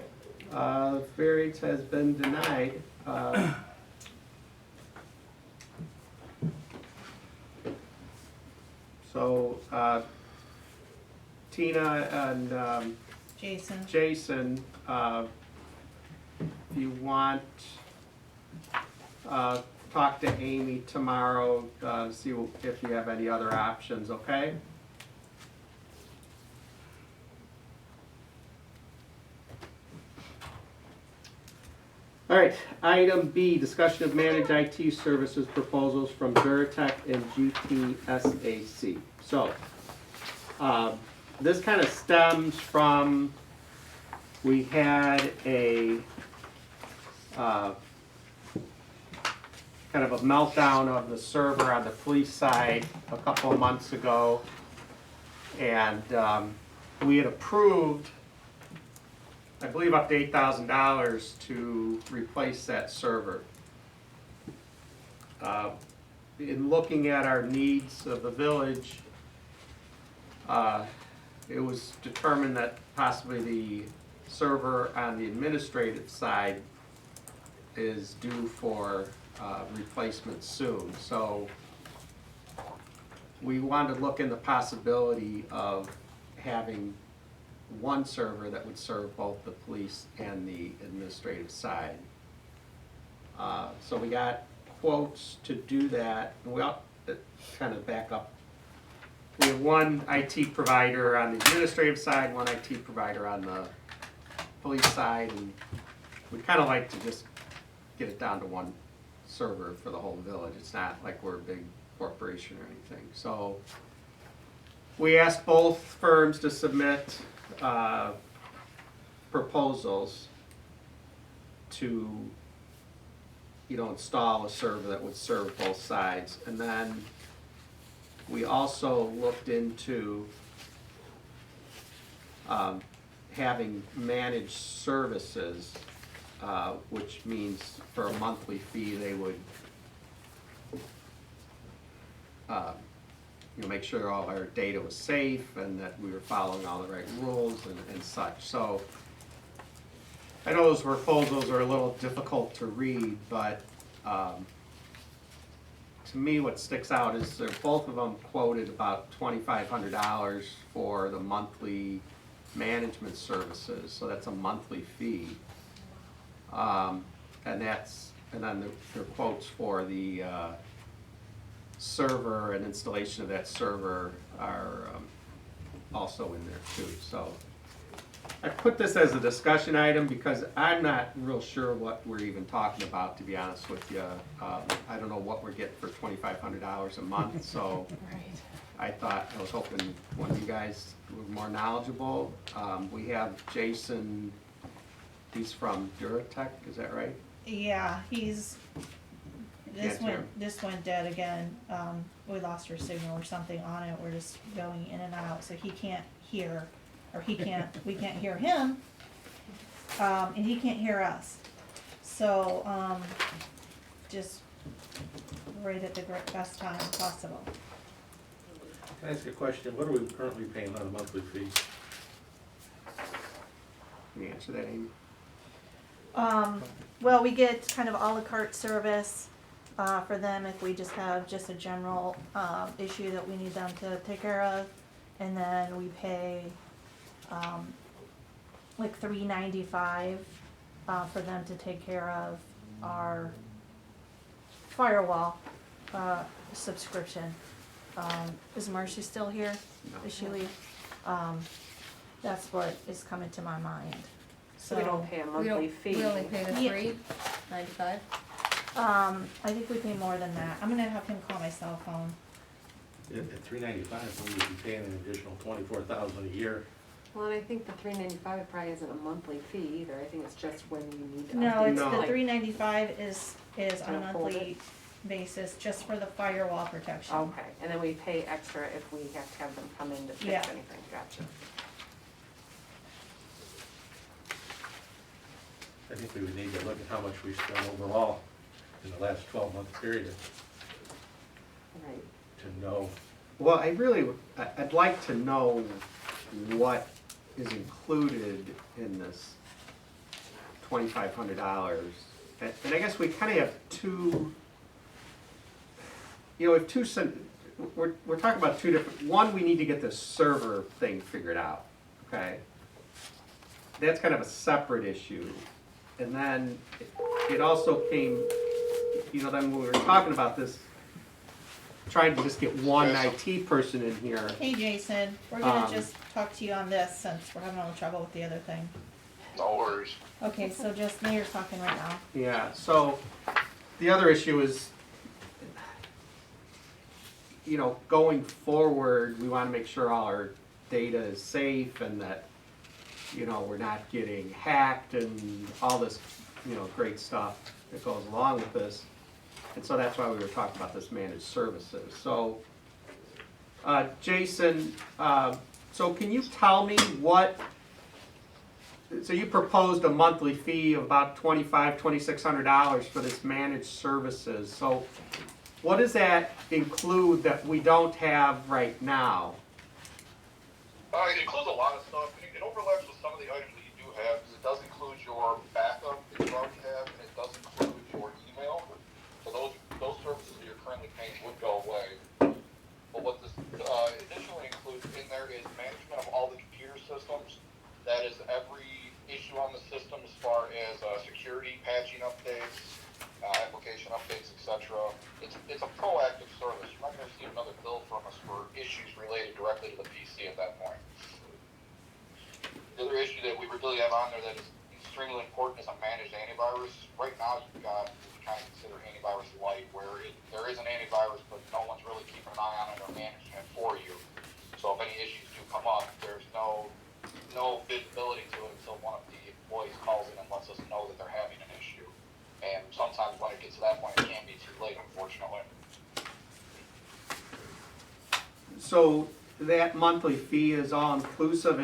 variance has been denied. So, Tina and Jason. Jason, if you want, talk to Amy tomorrow, see if you have any other options, okay? All right, item B, discussion of managed IT services proposals from Duratech and GTSAC. So, this kind of stems from, we had a kind of a meltdown of the server on the police side a couple of months ago. And we had approved, I believe, up to $8,000 to replace that server. In looking at our needs of the village, it was determined that possibly the server on the administrative side is due for replacement soon. So we wanted to look in the possibility of having one server that would serve both the police and the administrative side. So we got quotes to do that. Well, kind of back up. We have one IT provider on the administrative side, one IT provider on the police side, and we'd kind of like to just get it down to one server for the whole village. It's not like we're a big corporation or anything. So we asked both firms to submit proposals to, install a server that would serve both sides. And then we also looked into having managed services, which means for a monthly fee, they would make sure all our data was safe and that we were following all the right rules and such. So I know those proposals are a little difficult to read, but to me what sticks out is they're both of them quoted about $2,500 for the monthly management services, so that's a monthly fee. And then their quotes for the server and installation of that server are also in there too. So I put this as a discussion item because I'm not real sure what we're even talking about, to be honest with you. I don't know what we're getting for $2,500 a month, so I was hoping one of you guys were more knowledgeable. We have Jason, he's from Duratech, is that right? Yeah, Can't hear. this went dead again. We lost our signal or something on it. We're just going in and out, so he can't hear, or we can't hear him, and he can't hear us. So, just right at the best time possible. Can I ask a question? What are we currently paying on a monthly fee? Can you answer that, Amy? Well, we get kind of a la carte service, for them if we just have just a general, issue that we need them to take care of. And then we pay, like $3.95, for them to take care of our firewall, subscription. Is Marcy still here? Is she leave? That's what is coming to my mind. So we don't pay a We monthly don't, fee. we only pay the Yeah. $3.95. I think we pay more than that. I'm gonna have him call my cell phone. At $3.95, we would be paying an additional $24,000 a year. Well, and I think the $3.95 probably isn't a monthly fee either, I think it's just when you need to. No, update it's No. the like- $3.95 is on a Can I hold monthly basis, just for the firewall protection. Okay, and then we pay extra if we have to have them come in to fix Yeah. anything, gotcha. I think we would need to look at how much we spent overall in the last 12-month period Right. to know. Well, I'd like to know what is included in this $2,500. And I guess we kind of have two, we have we're talking about two different, one, we need to get the server thing figured out, okay? That's kind of a separate issue. And then it also came, then when we were talking about this, trying to just get one IT person in here. Hey Jason, we're gonna just talk to you on this since we're having a little trouble with the other thing. No worries. Okay, so just Mayor's talking right now. Yeah, so the other issue is, going forward, we want to make sure all our data is safe and that, we're not getting hacked and all this, great stuff that goes along with this. And so that's why we were talking about this managed services. So, Jason, so can you tell me so you proposed a monthly fee of about $2,600 for this managed services. So what does that include that we don't have right now? It includes a lot of stuff. It overlaps with some of the items that you do have, because it does include your backup that you already have, and it does include your email. So those services that you're currently paying would go away. But what this additionally includes in there is management of all the computer systems. That is every issue on the system as far as security, patching updates, application updates, etc. It's a proactive service. You're not going to see another bill from us for issues related directly to the PC at that point. The other issue that we really have on there that is extremely important is a managed antivirus. Right now, you've got what we kind of consider antivirus light, where there is an antivirus, but no one's really keeping an eye on it or managing it for you. So if any issues do come up, there's no visibility to it until one of the employees calls in and lets us know that they're having an issue. And sometimes when it gets to that point, it can be too late, unfortunately. So that monthly fee is all inclusive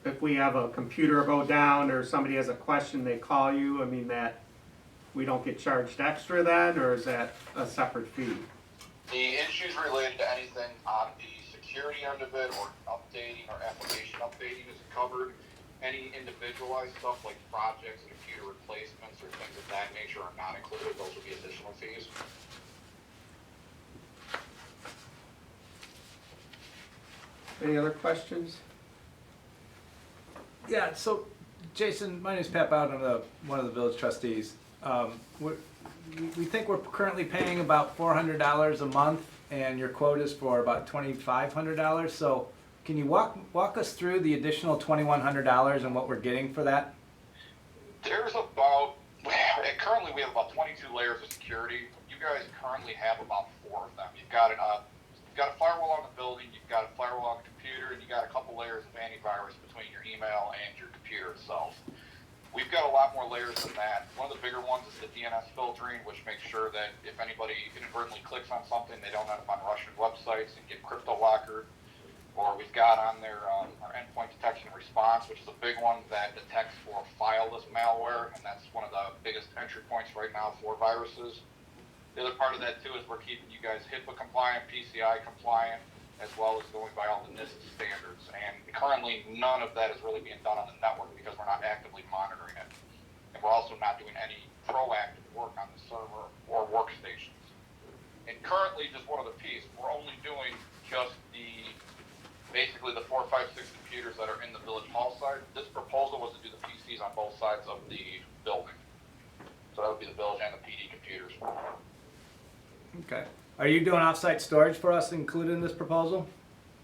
if we have a computer go down or somebody has a question, they call you, that we don't get charged extra then, or is that a separate fee? The issues related to anything on the security end of it, or updating or application updating is covered. Any individualized stuff like projects, computer replacements, or things of that nature are not included. Those would be additional fees. Any other questions? Yeah, so, Jason, my name's Pat Bowden, I'm one of the village trustees. We think we're currently paying about $400 a month, and your quote is for about $2,500, so can you walk us through the additional $2,100 and what we're getting for that? Currently we have about 22 layers of security. You guys currently have about 4 of them. You've got a firewall on the building, you've got a firewall on the computer, and you've got a couple layers of antivirus between your email and your computer itself. We've got a lot more layers than that. One of the bigger ones is the DNS filtering, which makes sure that if anybody inadvertently clicks on something, they don't end up on Russian websites and get crypto lockered. Or we've got on there our endpoint detection and response, which is a big one that detects for fileless malware, and that's one of the biggest entry points right now for viruses. The other part of that too is we're keeping you guys HIPAA compliant, PCI compliant, as well as going by all the NIST standards. And currently, none of that is really being done on the network because we're not actively monitoring it. And we're also not doing any proactive work on the server or workstations. And currently, just one other piece, we're only doing just basically the 4, 5, 6 computers that are in the Village Hall side. This proposal was to do the PCs on both sides of the building. So that would be the village and the PD computers. Okay. Are you doing off-site storage for us included in this proposal?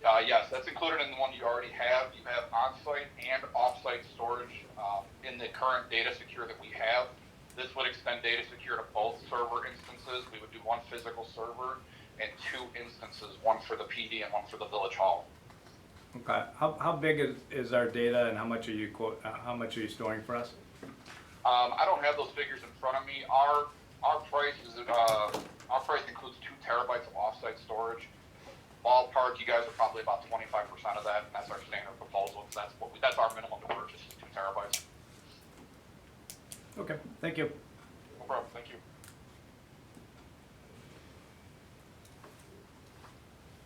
Yes, that's included in the one you already have. You have on-site and off-site storage in the current data secure that we have. This would extend data secure to both server instances. We would do one physical server and 2 instances, one for the PD and one for the Village Hall. Okay. How big is our data, and how much are you storing for us? I don't have those figures in front of me. Our price includes 2 terabytes of offsite storage. Ballpark, you guys are probably about 25% of that, and that's our standard proposal. That's our minimum to purchase, 2 terabytes. Okay. Thank you. No problem. Thank you.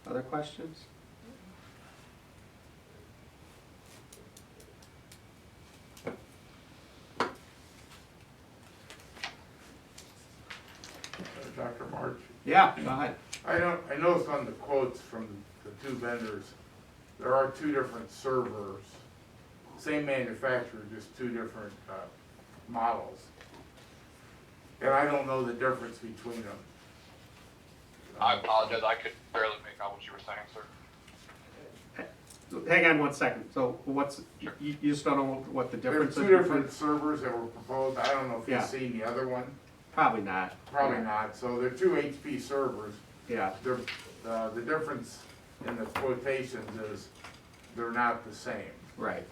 Other questions? Dr. March? Yeah, go ahead. I noticed on the quotes from the 2 vendors, there are 2 different servers, same manufacturer, just 2 different models. And I don't know the difference between them. I apologize. I could barely make out what you were saying, sir. Hang on one second. So you just don't know what the difference is? There's 2 different servers that were proposed. I don't know if Yeah. you've seen the other one. Probably not. Probably not. So they're 2 HP servers. Yeah. They're, the difference in the quotations is they're not the same. Right.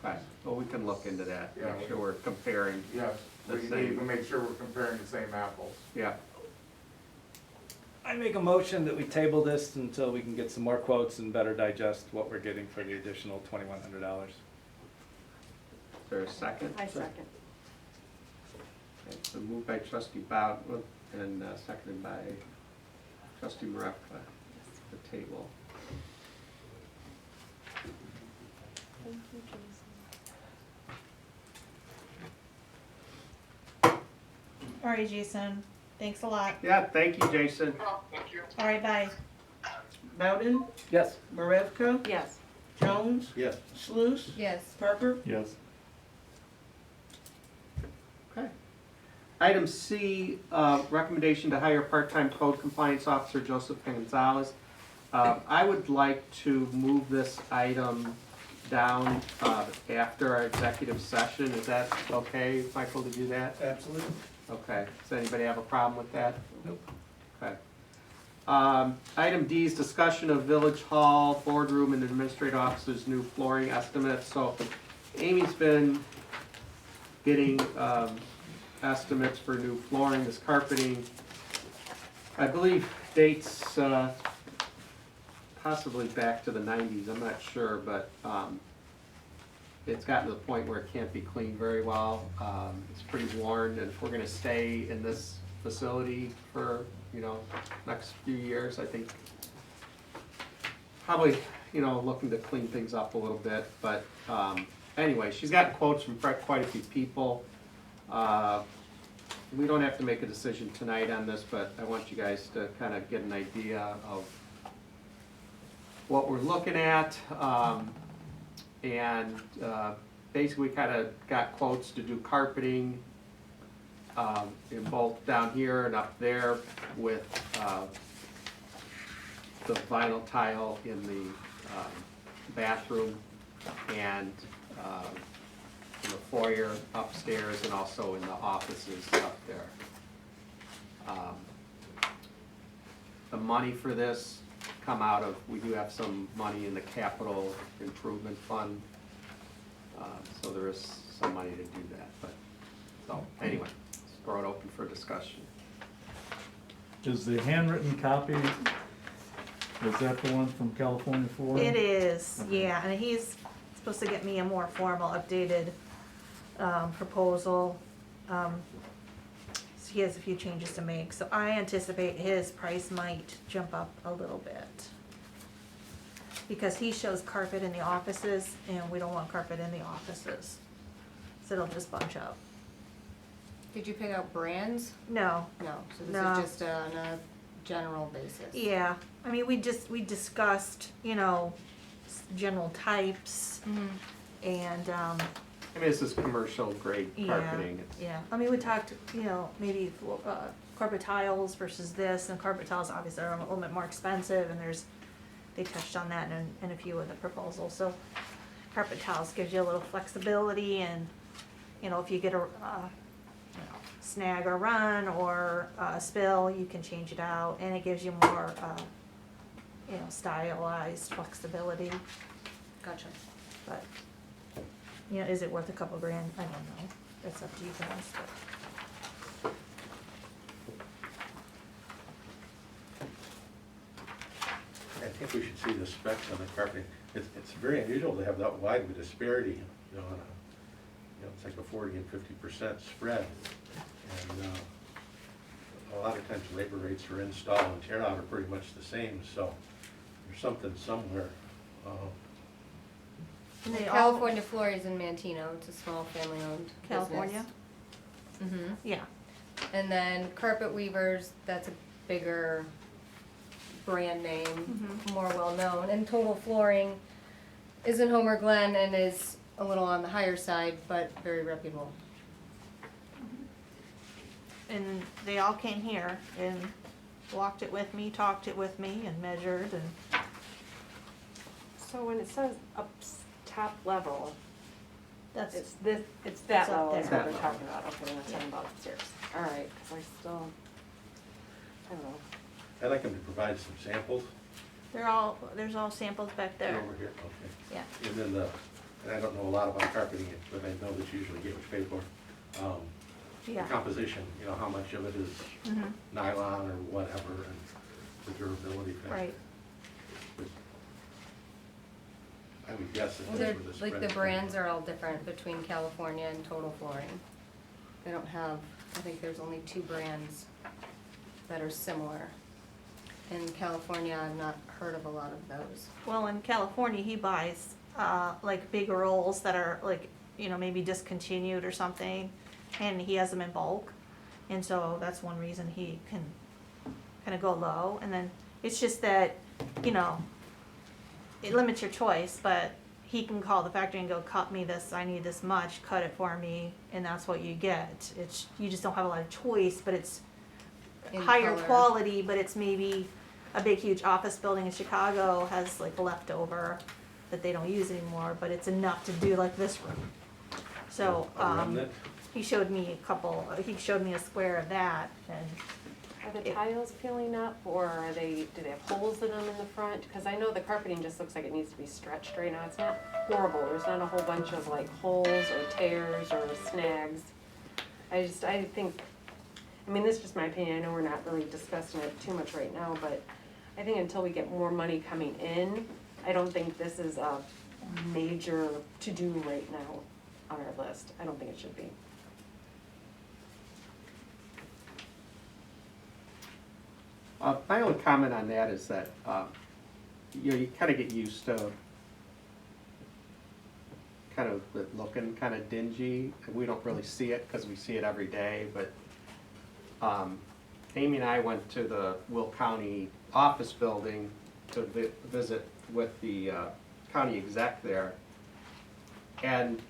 Okay. Well, we can look into that. Yeah. Make sure we're comparing. Yes, The we need same. to make sure we're comparing the same apples. Yeah. I make a motion that we table this until we can get some more quotes and better digest what we're getting for the additional $2,100. Is there a second? I second. Okay, so moved by trustee Bowden and seconded by trustee Marevka, the table. Thank you, Jason. All right, Jason, thanks a lot. Yeah, thank you, Jason. Thank you. All right, bye. Bowden, Yes. Marevka, Yes. Jones, Yes. Sluse, Yes. Parker. Yes. Okay. Item C, recommendation to hire part-time code compliance officer Joseph Gonzalez. I would like to move this item down after our executive session. Is that okay, Michael, to do that? Absolutely. Okay. Does anybody have a problem with that? Nope. Okay. Item D is discussion of Village Hall, boardroom, and administrative officers' new flooring estimates. So Amy's been getting estimates for new flooring, this carpeting. I believe dates possibly back to the 90s, I'm not sure, but it's gotten to the point where it can't be cleaned very well. It's pretty worn, and if we're gonna stay in this facility for, next few years, I think probably, looking to clean things up a little bit, but anyway, she's got quotes from quite a few people. We don't have to make a decision tonight on this, but I want you guys to kind of get an idea of what we're looking at. And basically kind of got quotes to do carpeting in both down here and up there with the vinyl tile in the bathroom and in the foyer upstairs and also in the offices up there. The money for this come out of, we do have some money in the capital improvement fund, so there is some money to do that, but, so, anyway, let's throw it open for discussion. Is the handwritten copy, is that the one from California Flooring? It is, yeah, and he's supposed to get me a more formal, updated proposal. So he has a few changes to make, so I anticipate his price might jump up a little bit. because he shows carpet in the offices, and we don't want carpet in the offices. So it'll just bunch up. Did you pick out brands? No, No, so this No. is just on a general basis. yeah, I mean, we discussed, general types, Mhm. and, I mean, this is commercial grade yeah, carpeting. It's- yeah. I mean, we talked, maybe, carpet tiles versus this, and carpet tiles obviously are a little bit more expensive, and they touched on that in a few of the proposals, so carpet tiles gives you a little flexibility, and, if you get a snag or run or a spill, you can change it out, and it gives you more, stylized flexibility, Gotcha. but, is it worth a couple grand? I don't know, that's up to you guys, but. I think we should see the specs on the carpeting. It's very unusual to have that wide of a disparity, on it's like a 40 and 50% spread. And a lot of times labor rates for install and tear out are pretty much the same, so there's something somewhere. And they all- California Flooring's in Mantino, it's a small family-owned business. California? Mm-hmm. Yeah, And then Carpet Weavers, that's a bigger brand name, Mhm. more well-known. And Total Flooring is in Homer Glen and is a little on the higher side, but very reputable. and they all came here and walked it with me, talked it with me, and measured, and So when it says up top level, that's, it's that It's up level is there. what we're talking about, okay, we're not talking about upstairs. All right, because I don't know. I'd like them to provide some samples. there's all samples back there. Over here, okay. Yeah. And then and I don't know a lot about carpeting, but I know that you usually get what you pay for. The Yeah. composition, how much of it is Mhm. nylon or whatever, and the durability factor. Right. But I would guess that Well, this they're, with the like spread. the brands are all different between California and Total Flooring. They don't have, I think there's only 2 brands that are similar. In California, I've not heard of a lot of those. Well, in California, he buys, like big rolls that are like, maybe discontinued or something, and he has them in bulk. And so that's one reason he can kind of go low. And then it's just that, it limits your choice, but he can call the factory and go, cut me this, I need this much, cut it for me, and that's what you get. You just don't have a lot of choice, but it's In higher color. quality, but it's maybe a big, huge office building in Chicago has like leftover that they don't use anymore, but it's enough to do like this room. So, A remnant? he showed me a square of that, and Are the tiles peeling up, or do they have holes in them in the front? Because I know the carpeting just looks like it needs to be stretched right now. It's not horrible. There's not a whole bunch of like holes or tears or snags. I think, this is just my opinion. I know we're not really discussing it too much right now, but I think until we get more money coming in, I don't think this is a major to-do right now on our list. I don't think it should be. My only comment on that is that, you kind of get used to kind of it looking kind of dingy, and we don't really see it because we see it every day, but Amy and I went to the Will County office building to visit with the county exec there, and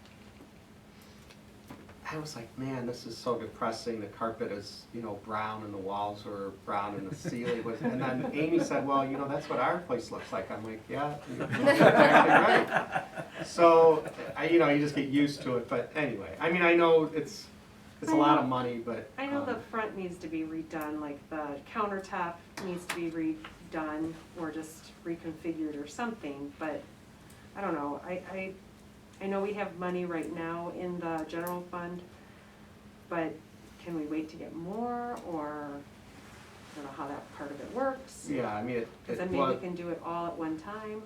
I was like, man, this is so depressing. The carpet is, brown and the walls are brown and the ceiling was, and then Amy said, well, that's what our place looks like. I'm like, yeah, you're exactly right. So, you just get used to it, but anyway, I know it's a lot of money, but. I know the front needs to be redone, like the countertop needs to be redone or just reconfigured or something, but I don't know. I know we have money right now in the general fund, but can we wait to get more, or I don't know how that part of it works? Yeah, Because then maybe we can do it all at one time.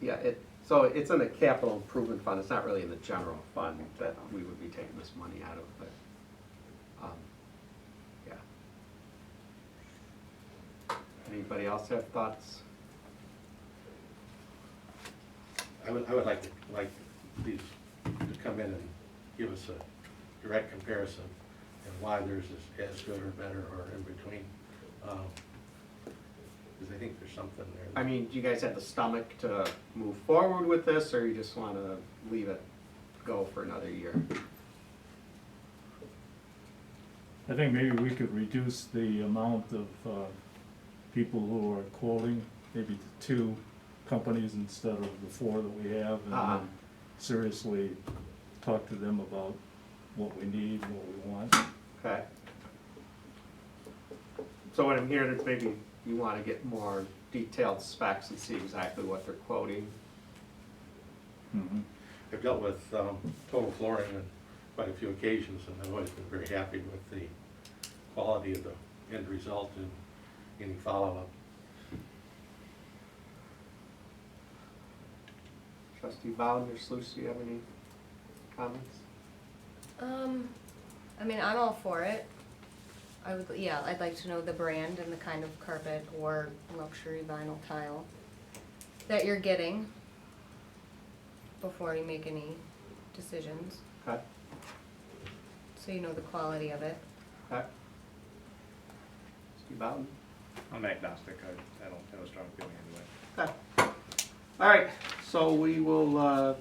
Yeah, so it's in the capital improvement fund, it's not really in the general fund that we would be taking this money out of, but, yeah. Anybody else have thoughts? I would like these to come in and give us a direct comparison and why theirs is as good or better or in between. Because I think there's something there. I mean, do you guys have the stomach to move forward with this, or you just want to leave it go for another year? I think maybe we could reduce the amount of people who are quoting, maybe to 2 companies instead of the 4 that we have, and then seriously talk to them about what we need and what we want. Okay. So what I'm hearing is maybe you want to get more detailed specs and see exactly what they're quoting. Mhm. I've dealt with Total Flooring on quite a few occasions, and I've always been very happy with the quality of the end result and any follow-up. Trustee Bowden or Sluse, do you have any comments? I mean, I'm all for it. I'd like to know the brand and the kind of carpet or luxury vinyl tile that you're getting before you make any decisions, Okay. so you know the quality of it. Okay. Trustee Bowden? I'm agnostic, I don't have a strong feeling anyway. Okay. All right, so we will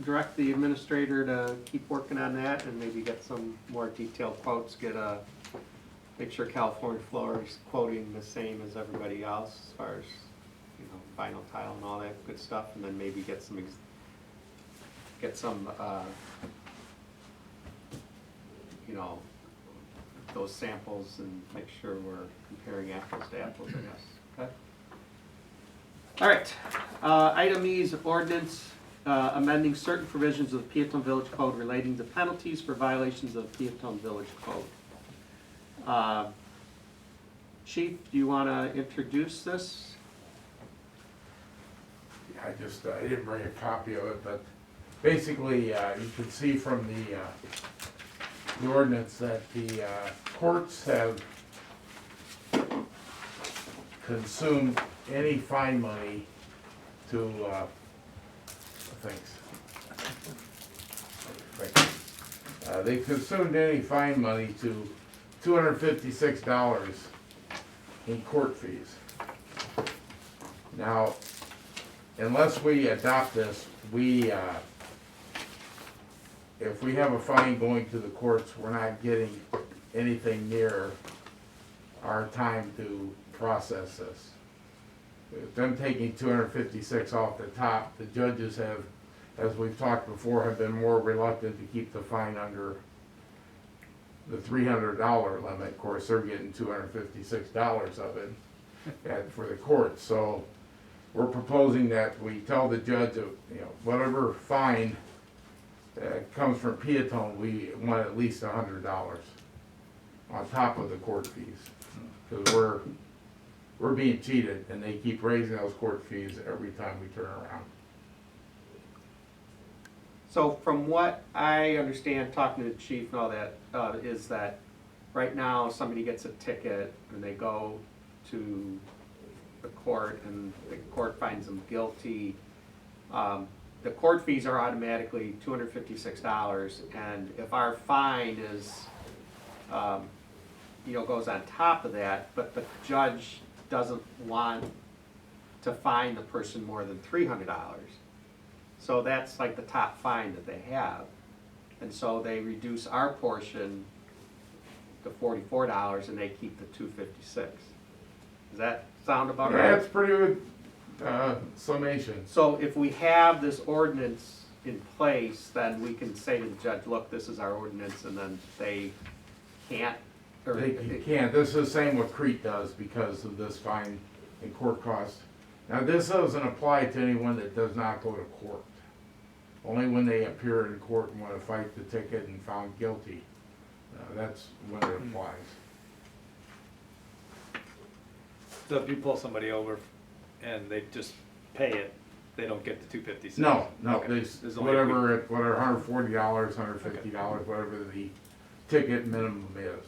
direct the administrator to keep working on that and maybe get some more detailed quotes, make sure California Floor is quoting the same as everybody else as far as, vinyl tile and all that good stuff, and then maybe get some those samples and make sure we're comparing apples to apples, I guess, okay? All right, item E is ordinance amending certain provisions of the Peatone Village Code relating to penalties for violations of the Peatone Village Code. Chief, do you want to introduce this? I didn't bring a copy of it, but basically, you can see from the ordinance that the courts have consumed any fine money to, they consumed any fine money to $256 in court fees. Now, unless we adopt this, if we have a fine going to the courts, we're not getting anything near our time to process this. With them taking 256 off the top, the judges have, as we've talked before, have been more reluctant to keep the fine under the $300 limit. Of course, they're getting $256 of it for the court. So we're proposing that we tell the judge, whatever fine comes from Peatone, we want at least $100 on top of the court fees, because we're being cheated, and they keep raising those court fees every time we turn around. So from what I understand, talking to the chief and all that, is that right now somebody gets a ticket and they go to the court and the court finds them guilty. The court fees are automatically $256, and if our fine is, goes on top of that, but the judge doesn't want to fine the person more than $300. So that's like the top fine that they have. And so they reduce our portion to $44 and they keep the $256. Does that sound about right? That's pretty good summation. So if we have this ordinance in place, then we can say to the judge, look, this is our ordinance, and then they can't. Or They can't. This is the same what Crete does because of this fine and court costs. Now, this doesn't apply to anyone that does not go to court. Only when they appear in court and want to fight the ticket and found guilty. That's when it applies. So if you pull somebody over and they just pay it, they don't get the $256? No, Okay. there's whatever $140, $150, whatever the ticket minimum is.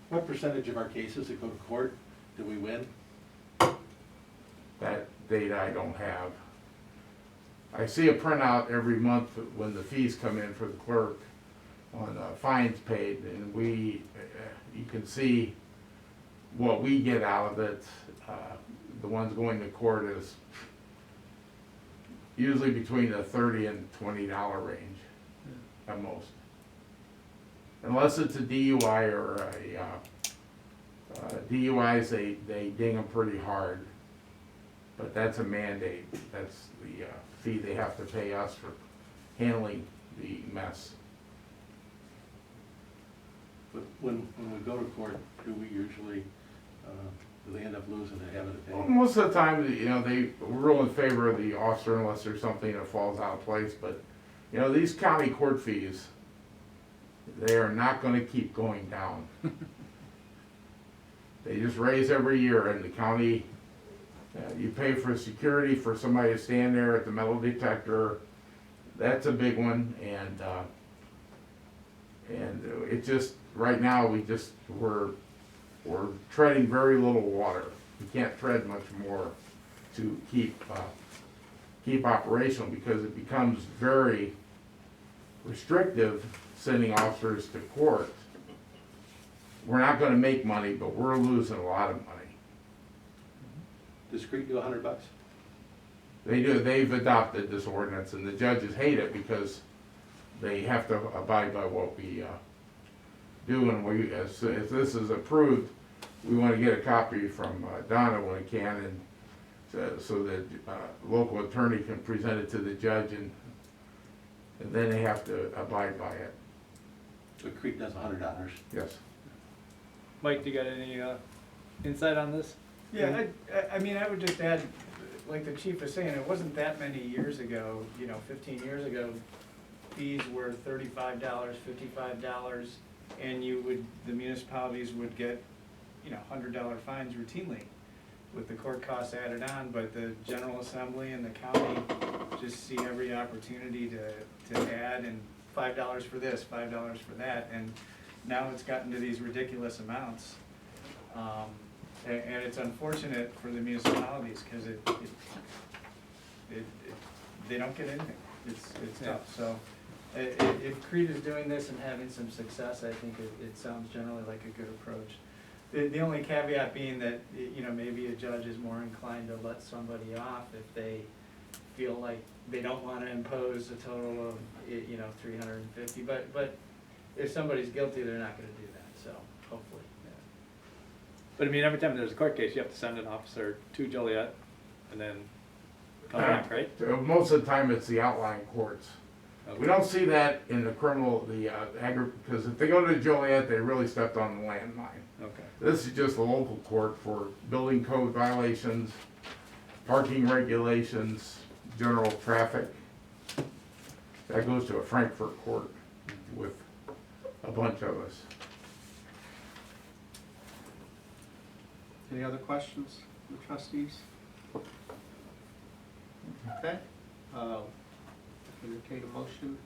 What percentage of our cases that go to court do we win? That data I don't have. I see a printout every month when the fees come in for the clerk on fines paid, and you can see what we get out of it. The ones going to court is usually between the $30 and $20 range at most. Unless it's a DUI or DUIs, they ding them pretty hard. But that's a mandate. That's the fee they have to pay us for handling the mess. But when we go to court, do we usually, do they end up losing and having to pay? Well, most of the time, they rule in favor of the officer unless there's something that falls out of place. But, these county court fees, they are not gonna keep going down. They just raise every year, and the county, you pay for security for somebody to stand there at the metal detector. That's a big one, and it just, right now, we're treading very little water. We can't tread much more to keep operational, because it becomes very restrictive sending officers to court. We're not gonna make money, but we're losing a lot of money. Does Crete do $100? They do, they've adopted this ordinance, and the judges hate it because they have to abide by what we do, and as this is approved, we wanna get a copy from Donna when we can, and so that local attorney can present it to the judge, and then they have to abide by it. So Crete does $100? Yes. Mike, do you got any insight on this? Yeah, I mean, I would just add, like the chief was saying, it wasn't that many years ago, 15 years ago, fees were $35, $55, and the municipalities would get, $100 fines routinely with the court costs added on, but the General Assembly and the county just see every opportunity to add, and $5 for this, $5 for that, and now it's gotten to these ridiculous amounts. And it's unfortunate for the municipalities, because they don't get anything. It's tough. So if Crete is doing this and having some success, I think it sounds generally like a good approach. The only caveat being that, maybe a judge is more inclined to let somebody off if they feel like they don't want to impose a total of, 350. But if somebody's guilty, they're not going to do that. So hopefully. But I mean, every time there's a court case, you have to send an officer to Joliet and then come back, right? Most of the time, it's the outlying courts. Okay. We don't see that in the criminal, because if they go to Joliet, they really stepped on the landmine. Okay. This is just a local court for building code violations, parking regulations, general traffic. That goes to a Frankfurt court with a bunch of us. Any other questions from the trustees? Okay, entertain a motion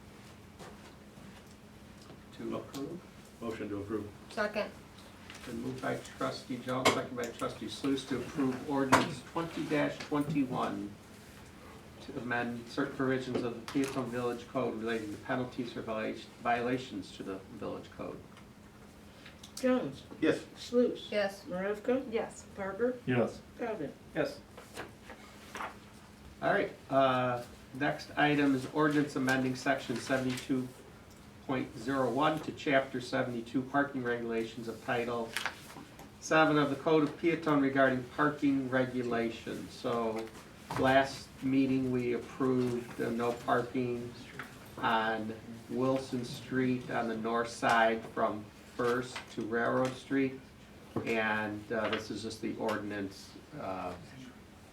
to approve. Motion to approve. Second. Been moved by trustee Jones, second by trustee Sluse to approve ordinance 20-21 to amend certain provisions of the Peatone Village Code relating to penalties for violations to the village code. Jones. Yes. Sluse. Yes. Maravka? Yes. Parker? Yes. Coven? Yes. All right, next item is ordinance amending section 72.01 to chapter 72 parking regulations of title 7 of the Code of Peatone regarding parking regulations. So last meeting we approved no parking on Wilson Street on the north side from First to Railroad Street, and this is just the ordinance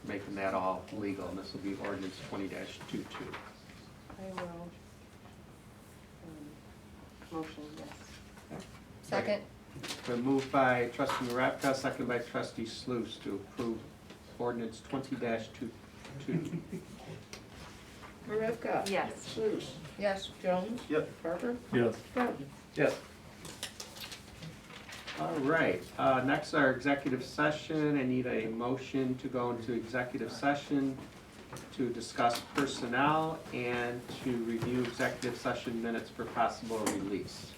making that all legal, and this will be ordinance 20-22. I will. Motion, yes. Second. Been moved by trustee Maravka, seconded by trustee Sluse to approve ordinance 20-22. Maravka? Yes. Sluse? Yes. Jones? Yep. Parker? Yes. Coven? Yes. All right, next our executive session. I need a motion to go into executive session to discuss personnel and to review executive session minutes for possible release.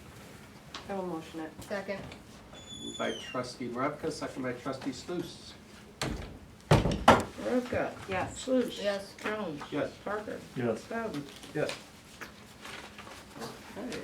I will motion it. Second. Moved by trustee Maravka, second by trustee Sluse. Maravka? Yes. Sluse? Yes. Jones? Yes. Parker? Yes. Bowden? Yes. Okay.